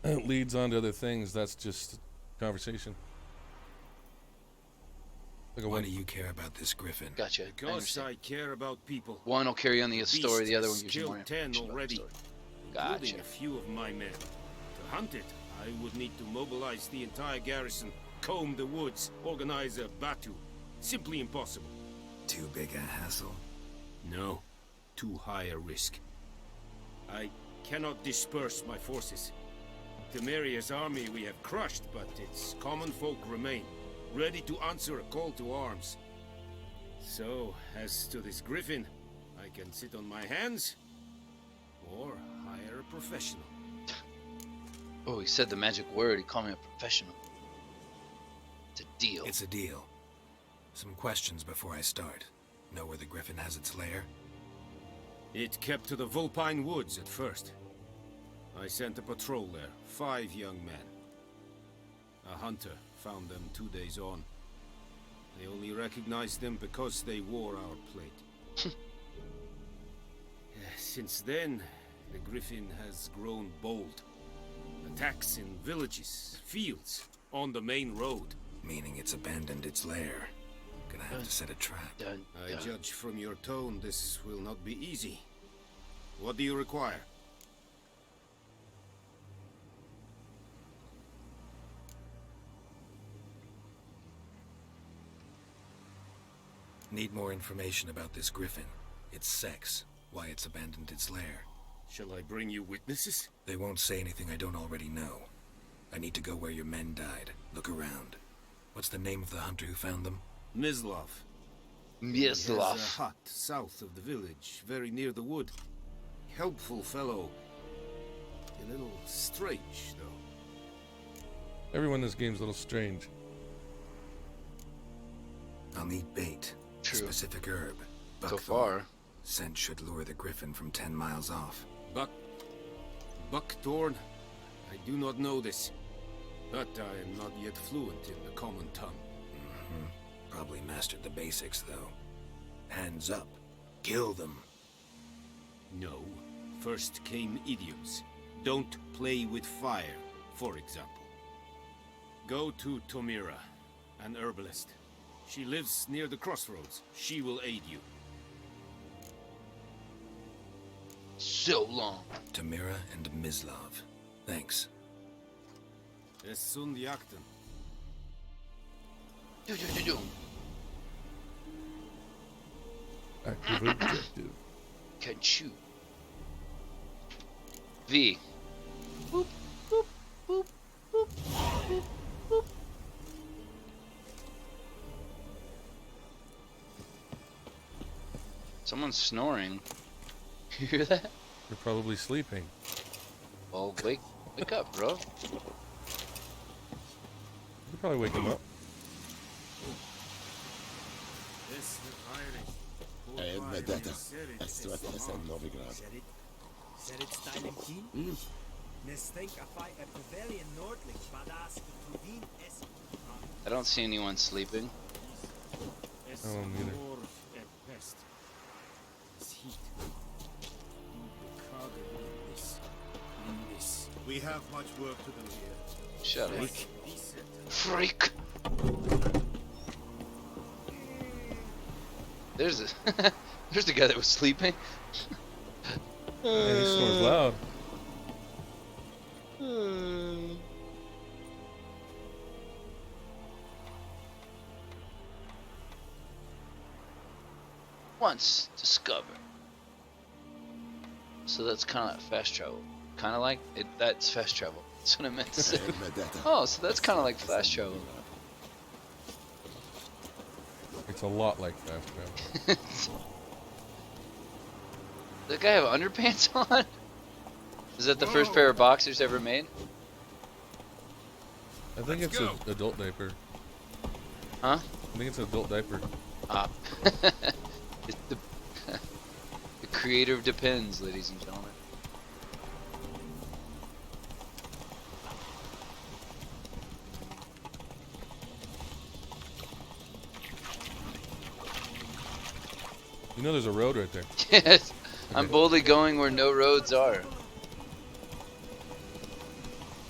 leads on to other things. That's just conversation. Like Why do you care about this griffin? Gotcha. Because I care about people. One will carry on the story, the other one gives you Killed more 10 information already, about the story. including Gotcha. a few of my men. To hunt it, I would need to mobilize the entire garrison, comb the woods, organize a batu. Simply impossible. Too big a hassle? No. Too high a risk. I cannot disperse my forces. Temeria's army we have crushed, but its common folk remain, ready to answer a call to arms. So, as to this griffin, I can sit on my hands, or hire a professional. Oh, he said the magic word. He called me a professional. It's a deal. It's a deal. Some questions before I start. Know where the griffin has its lair? It kept to the Vulpine Woods at first. I sent a patrol there, 5 young men. A hunter found them 2 days on. They only recognized them because they wore our plate. Since then, the griffin has grown bold. Attacks in villages, fields, on the main road. Meaning it's abandoned its lair. Gonna have to set a trap. I judge from your tone this will not be easy. What do you require? Need more information about this griffin. Its sex, why it's abandoned its lair. Shall I bring you witnesses? They won't say anything I don't already know. I need to go where your men died. Look around. What's the name of the hunter who found them? Mislav. He has Mislav. a hut south of the village, very near the wood. Helpful fellow. A little strange, though. Everyone in this game's a little strange. I'll need bait. True. A specific herb. So Buckthorn. far. Scent should lure the griffin from 10 miles off. Buckthorn? I do not know this. But I am not yet fluent in the common tongue. Probably mastered the basics, though. Hands up. Kill them. No. First came idioms. Don't play with fire, for example. Go to Tomira. An herbalist. She lives near the crossroads. She will aid you. So long. Tamira and Mislav. Thanks. Es sun jakten. Active objective. Can shoot. V. Boop, boop, boop, boop, boop, boop. Someone's snoring. You hear that? They're probably sleeping. Well, wake up, bro. You probably wake them up. Vendetta. I don't see anyone sleeping. I don't either. We have much work to do here. Shut up. Freak. There's a there's the guy that was sleeping. Man, he snores loud. Once discovered. So that's kind of like fast travel. Kind of like it. That's fast travel. That's what I meant to say. Oh, so that's kind of like fast travel. It's a lot like fast travel. Does that guy have underpants on? Is that the first pair of boxers ever made? I think it's an adult diaper. Huh? I think it's an adult diaper. Ah. It's the creator of Depends, ladies and gentlemen. You know there's a road right there. Yes, I'm boldly going where no roads are.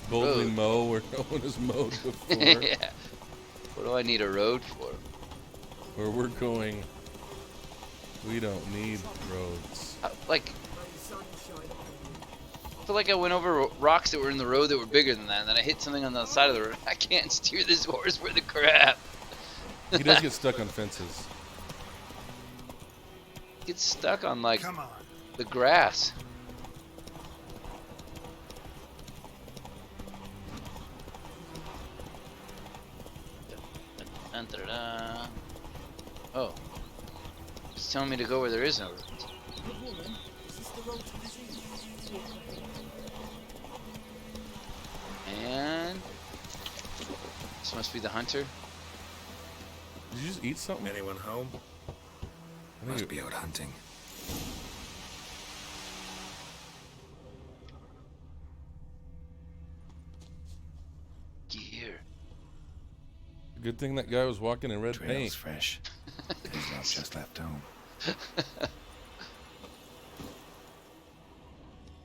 Boldly Road. mow where no one has mowed before. Yeah. What do I need a road for? Where we're going, we don't need roads. Like, I feel like I went over rocks that were in the road that were bigger than that, and then I hit something on the side of the road. I can't steer this horse for the crap. He does get stuck on fences. Gets stuck on like the grass. Dun, dun, dun. Oh, it's telling me to go where there is no road. And this must be the hunter. Did you just eat something? Anyone home? Must be out hunting. Gear. Good thing that guy was walking in red Trail's paint. fresh. Mislav just left home.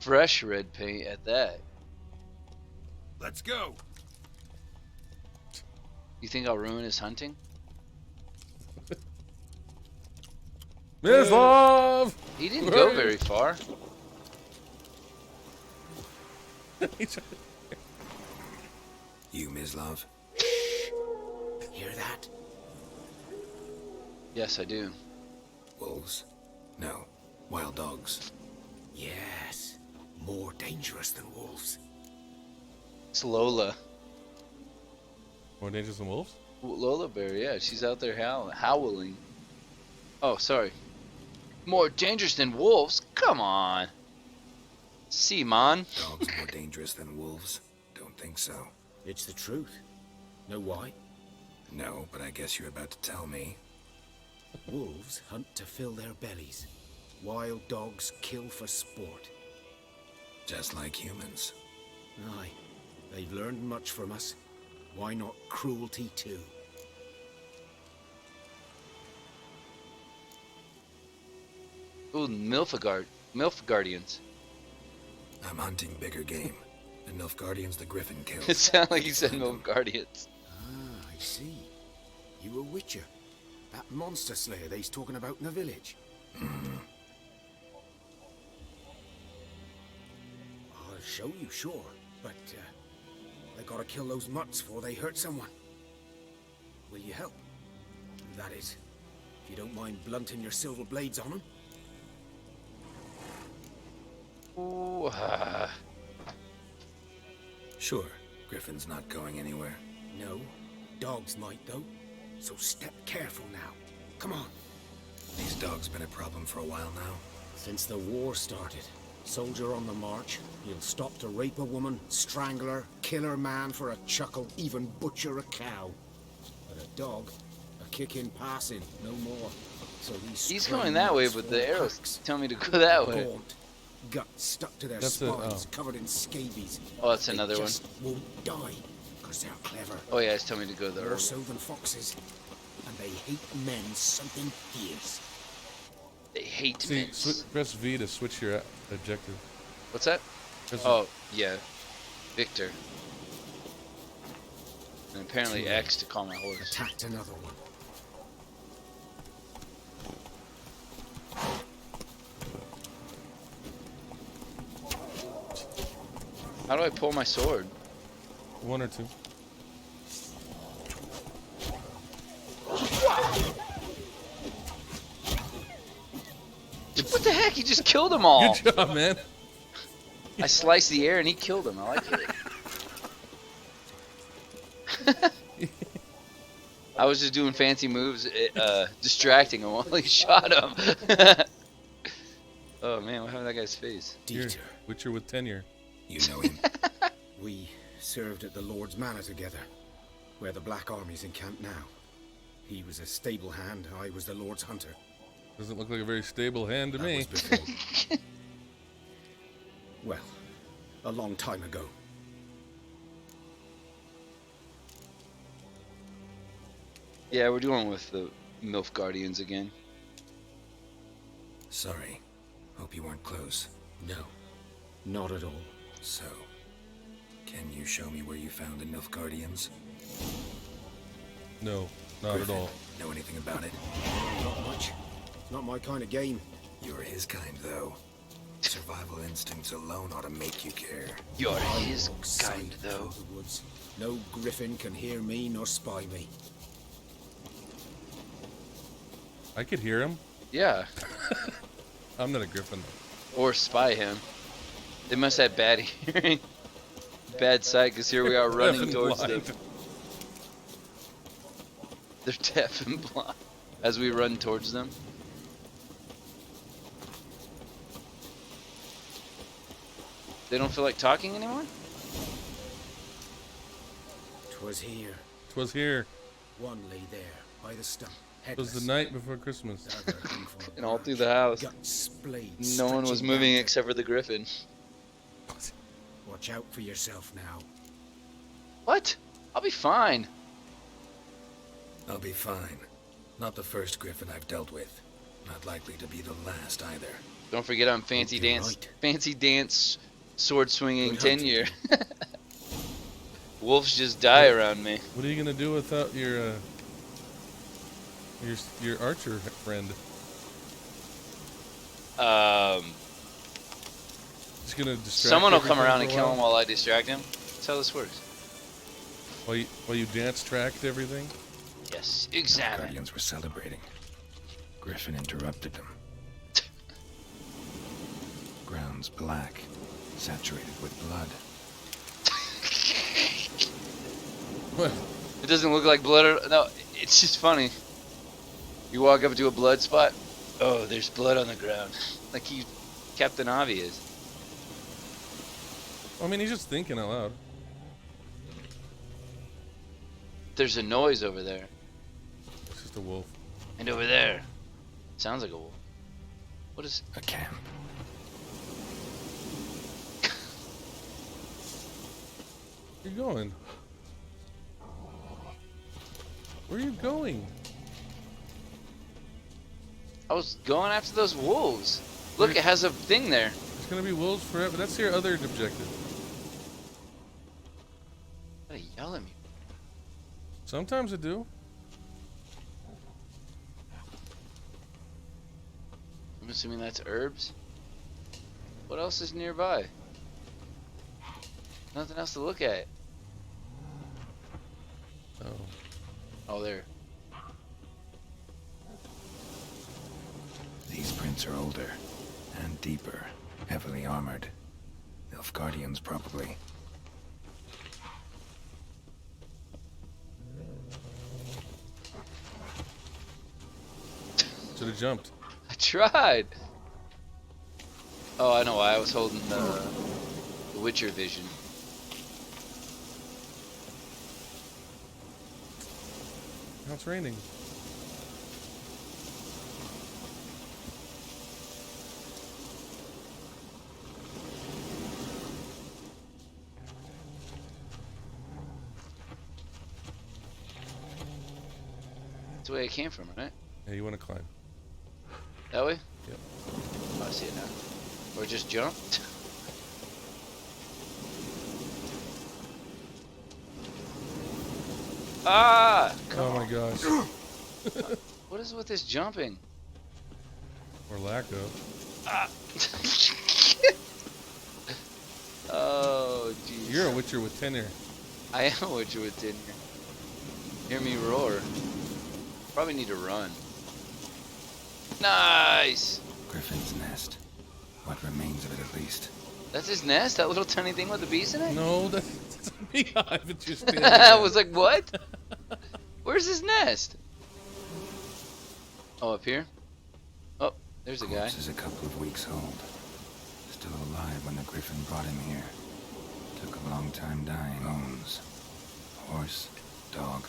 Fresh red paint at that. Let's go. You think I'll ruin his hunting? Mislav! He didn't go very far. You, Mislav? Hear that? Yes, I do. Wolves? No. Wild dogs. Yes. More dangerous than wolves. It's Lola. More dangerous than wolves? Lola Bear, yeah, she's out there howling. Oh, sorry. More dangerous than wolves? Come on. Simon. Dogs more dangerous than wolves? Don't think so. It's the truth. Know why? No, but I guess you're about to tell me. Wolves hunt to fill their bellies. Wild dogs kill for sport. Just like humans. Aye. They've learned much from us. Why not cruelty too? Ooh, Milfguardians. I'm hunting bigger game. The Nilfgaardian's the griffin kills. It sounded like you said Milfguardians. Ah, I see. You a witcher? That monster slayer they's talking about in the village? I'll show you, sure. But, they gotta kill those mutts before they hurt someone. Will you help? That is, if you don't mind blunting your silver blades on them. Ooh, Sure, Griffin's not going anywhere. No, dogs might though. So step careful now. Come on. These dogs been a problem for a while now. Since the war started, soldier on the march, he'll stop to rape a woman, strangle her, kill her man for a chuckle, even butcher a cow. But a dog, a kick in passing, no more. So he's going that way, but the arrows tell me to go that way. Gaunt, guts stuck to their spines, covered in scabies. Oh, that's another one. They won't die, because they're clever. Oh yeah, it's telling me to go there. More so than foxes. And they hate men something fierce. They hate men. Press V to switch your objective. What's that? Oh, yeah. Victor. And apparently X to call my horse. Attacked another one. How do I pull my sword? 1 or 2. What the heck? He just killed them all. Good job, man. I sliced the air and he killed him. I like it. I was just doing fancy moves, distracting him while he shot him. Oh man, what happened to that guy's face? Dieter. Witcher with tenure. You know him? We served at the Lord's Manor together, where the Black Army's encamped now. He was a stable hand, I was the Lord's hunter. Doesn't look like a very stable hand to me. Well, a long time ago. Yeah, we're doing with the MILF Guardians again. Sorry. Hope you weren't close. No, not at all. So, can you show me where you found the MILF Guardians? No, not Griffin, at all. Know anything about it? Not much. It's not my kind of game. You're his kind, though. Survival instincts alone ought to make you care. You're his kind, though. The woods. No griffin can hear me nor spy me. I could hear him. Yeah. I'm not a griffin. Or spy him. They must have bad hearing. Bad sight, because here we are running towards them. They're deaf and blind as we run towards them. They don't feel like talking anymore? 'Twas here. 'Twas here. One lay there, by the stump. It was the night before Christmas. And all through the house. No one was moving except for the griffin. Watch out for yourself now. What? I'll be fine. I'll be fine. Not the first griffin I've dealt with. Not likely to be the last either. Don't forget I'm fancy dance, sword swinging tenure. Wolves just die around me. What are you gonna do without your archer friend? Just gonna distract. Someone will come around and for a kill him while? while I distract him. That's how this works. While you dance tracked everything? Yes, The exactly. Guardians were celebrating. Griffin interrupted them. Ground's black, saturated with blood. What? It doesn't look like blood. No, it's just funny. You walk up to a blood spot. Oh, there's blood on the ground. Like he, Captain Obvious. I mean, he's just thinking out loud. There's a noise over there. It's just a wolf. And over there. Sounds like a wolf. What is... A camp. Where you going? Where are you going? I was going after those wolves. Look, it has a thing there. There's gonna be wolves forever. That's your other objective. Gotta yell at me. Sometimes I do. I'm assuming that's herbs. What else is nearby? Nothing else to look at. Oh. Oh, there. These prints are older and deeper, heavily armored. Nilfgaardians, probably. Should have jumped. I tried. Oh, I know why. I was holding the Witcher vision. Now it's raining. That's the way it came from, right? Yeah, you want to climb. That way? Yep. Oh, I see it now. Or just jump? Ah! Come Oh on. my gosh. What is with this jumping? Or lack of. Ah! Oh, jeez. You're a Witcher with tenure. I am a Witcher with tenure. Hear me roar. Probably need to run. Nice! Griffin's nest. What remains of it, at least. That's his nest? That little tiny thing with the bees in it? No, that's a beehive. It's just I was like, what? Where's his nest? Oh, up here? Oh, there's a guy. Corpse is a couple of weeks old. Still alive when the Griffin brought him here. Took a long time dying. Bones. Horse. Dog.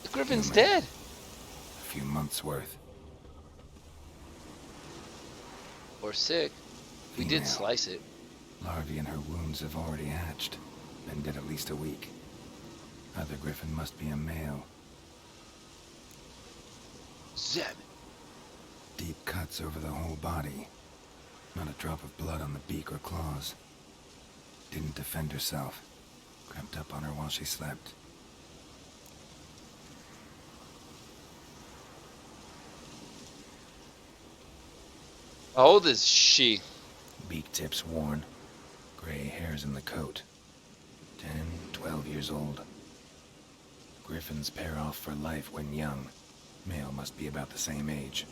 The Griffin's human. dead. A few months' worth. Or sick. We did Female. slice it. Larvae in her wounds have already hatched. Been dead at least a week. Other Griffin must be a male. Zeb. Deep cuts over the whole body. Not a drop of blood on the beak or claws. Didn't defend herself. Crept up on her while she slept. How old is she? Beak tips worn. Gray hairs in the coat. 10, 12 years old. Griffins pair off for life when young. Male must be about the same age.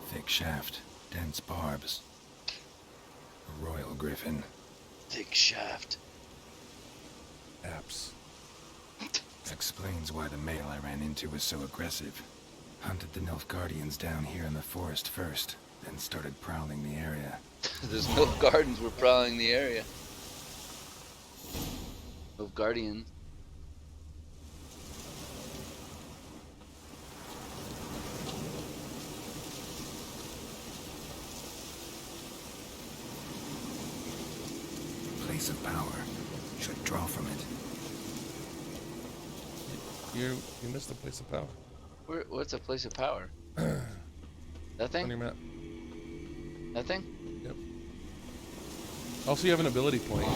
Thick shaft, dense barbs. A royal griffin. Thick shaft. Apps. Explains why the male I ran into was so aggressive. Hunted the Nilfgaardians down here in the forest first, then started prowling the area. Those Nilfgaardians were prowling the area. Nilfgaardian. Place of power. Should draw from it. You missed the place of power. What's a place of power? That thing? On your map. That thing? Yep. Also, you have an ability point.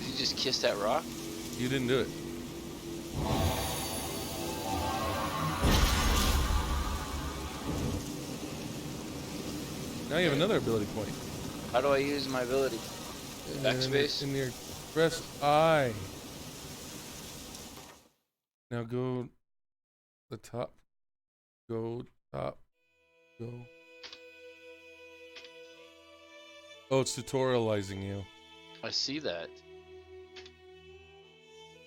Did you just kiss that rock? You didn't do it. Now you have another ability point. How do I use my ability? Backspace? In your press I. Now go the top. Go top. Go. Oh, it's tutorializing you. I see that.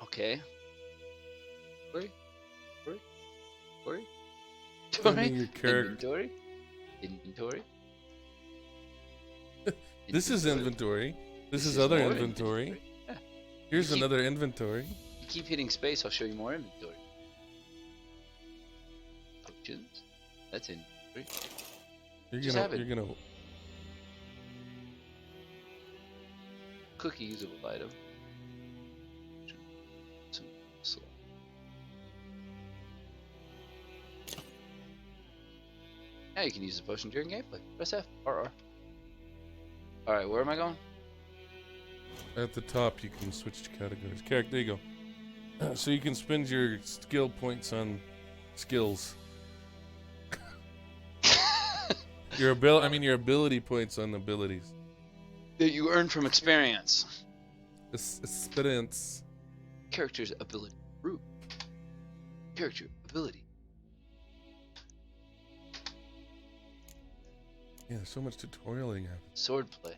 Okay. Inventory? Finding your character. Inventory? This is inventory. This is is other more inventory. Yeah. Here's another inventory. You keep hitting space, I'll show you more inventory. Potions. That's inventory. You're gonna Cookie usable item. Some slow. Now you can use the potion during gameplay. Press F or R. Alright, where am I going? At the top, you can switch categories. There you go. So you can spend your skill points on skills. Your ability points on abilities. That you earn from experience. Experience. Character's ability. Root. Character ability. Yeah, there's so much tutorialing happening. Swordplay.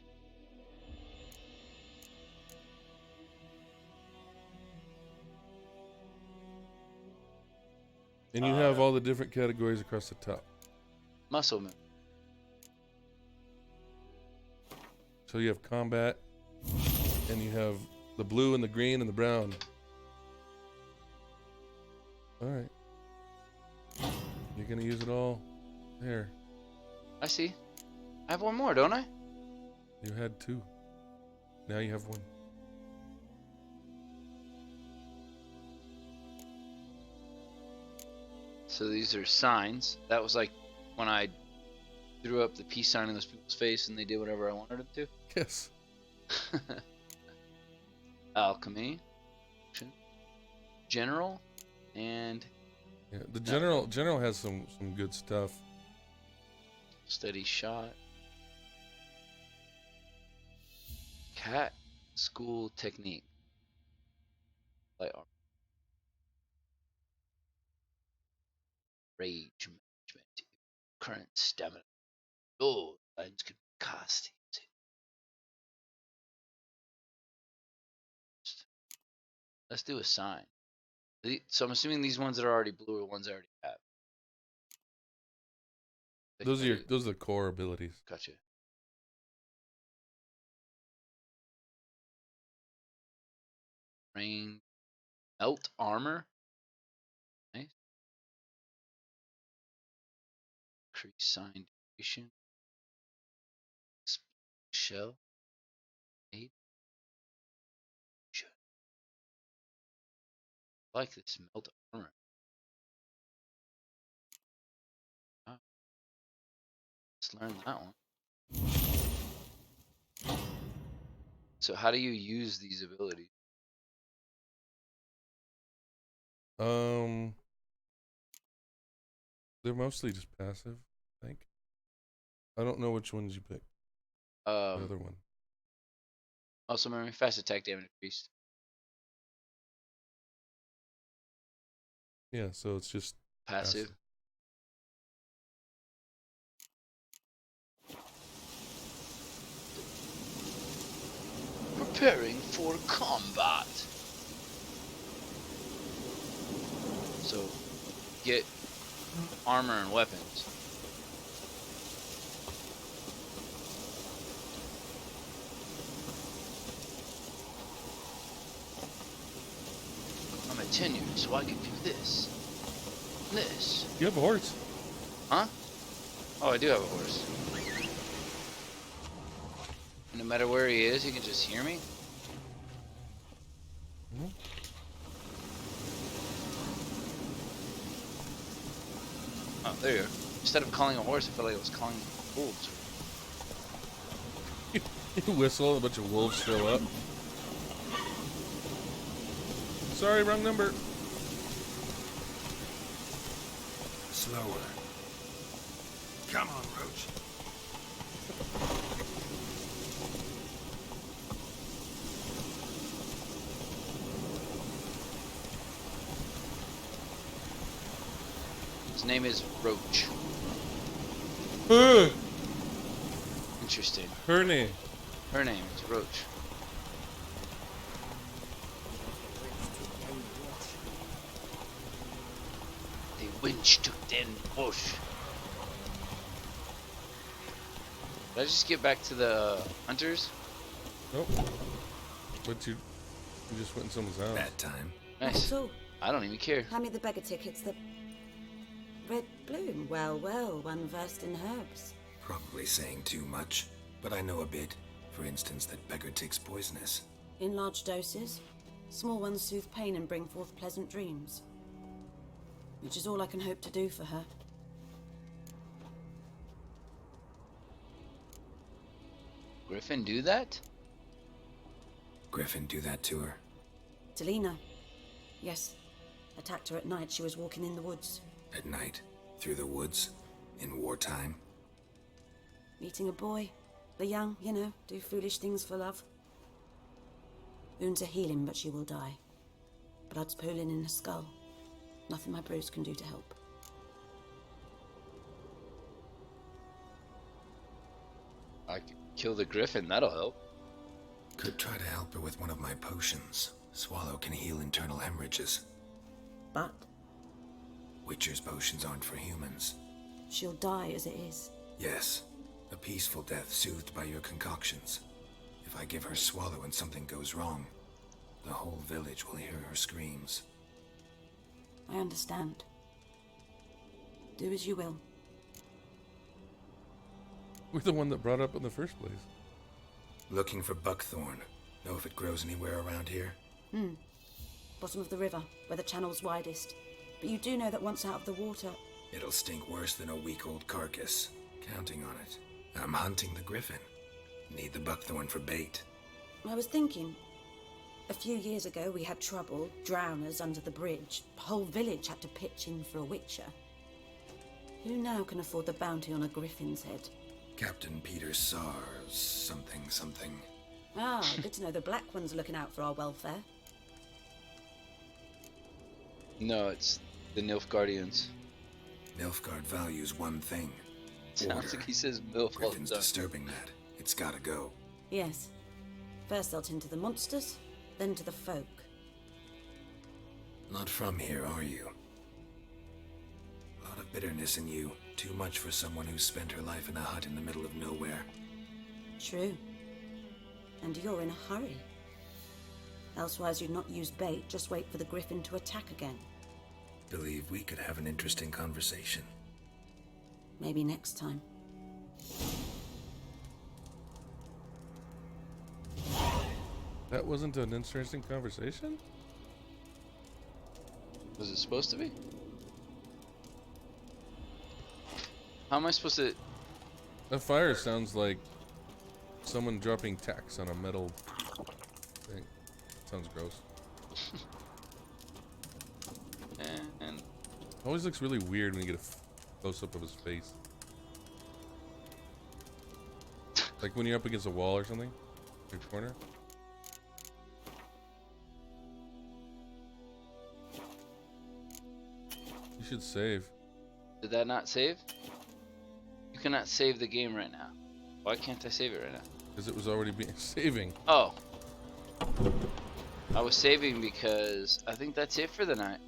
And you have all the different categories across the top. Muscle move. So you have combat, and you have the blue and the green and the brown. All right. You're gonna use it all there. I see. I have one more, don't I? You had 2. Now you have 1. So these are signs. That was like when I threw up the peace sign in those people's face and they did whatever I wanted them to. Yes. Alchemy. General. And yeah, the general has some good stuff. Steady shot. Cat school technique. Light armor. Rage management. Current stamina. Oh, lines can be cast. Let's do a sign. So I'm assuming these ones that are already blue are ones I already have. Those are the core abilities. Gotcha. Rain, melt armor. Nice. Increase sign duration. Shell. 8. I like this melt armor. Oh. Let's learn that one. So how do you use these abilities? They're mostly just passive, I think. I don't know which ones you picked. The other one. Also, remember, fast attack damage increased. Yeah, so it's just passive. Preparing for combat. So, get armor and weapons. I'm a tenured, so I can do this. This. You have a horse. Huh? Oh, I do have a horse. No matter where he is, he can just hear me? Mm-hmm. Oh, there you are. Instead of calling a horse, I felt like I was calling wolves. You whistle, a bunch of wolves show up. Sorry, wrong number. Slower. Come on, Roach. His name is Roach. Interesting. Her name. Her name is Roach. The winch took down the bush. Did I just get back to the hunters? Nope. But you just went in someone's house. That time. Nice. Not at all. I don't even care. Hand me the beggar tickets. The red bloom. Well, well, one versed in herbs. Probably saying too much, but I know a bit. For instance, that beggar tick's poisonous. In large doses. Small ones soothe pain and bring forth pleasant dreams. Which is all I can hope to do for her. Griffin do that? Griffin do that to her? Delina. Yes. Attacked her at night. She was walking in the woods. At night? Through the woods? In wartime? Meeting a boy. The young, you know, do foolish things for love. Wounds are healing, but she will die. Blood's pooling in her skull. Nothing my bruise can do to help. I could kill the griffin, that'll help. Could try to help her with one of my potions. Swallow can heal internal hemorrhages. But? Witcher's potions aren't for humans. She'll die as it is. Yes. A peaceful death soothed by your concoctions. If I give her Swallow and something goes wrong, the whole village will hear her screams. I understand. Do as you will. We're the one that brought it up in the first place. Looking for buckthorn. Know if it grows anywhere around here? Bottom of the river, where the channel's widest. But you do know that once out of the water... It'll stink worse than a week-old carcass. Counting on it. I'm hunting the griffin. Need the buckthorn for bait. I was thinking... A few years ago, we had trouble, drowners under the bridge. The whole village had to pitch in for a witcher. Who now can afford the bounty on a griffin's head? Captain Peter Sars, something. Ah, good to know the Black One's looking out for our welfare. No, it's the Nilfgaardians. Nilfgaard values one thing. Sounds like he says MILF all the Griffin's time. disturbing that. It's gotta go. Yes. First they'll tend to the monsters, then to the folk. Not from here, are you? A lot of bitterness in you. Too much for someone who spent her life in a hut in the middle of nowhere. True. And you're in a hurry. Elsewise you'd not use bait, just wait for the griffin to attack again. Believe we could have an interesting conversation. Maybe next time. That wasn't an interesting conversation? Was it supposed to be? How am I supposed to... That fire sounds like someone dropping tacks on a metal thing. Sounds gross. And Always looks really weird when you get a close-up of his face. Like when you're up against a wall or something. In your corner. You should save. did that not save? You cannot save the game right now. Why can't I save it right now? Because it was already being saving. Oh. I was saving because I think that's it for the night.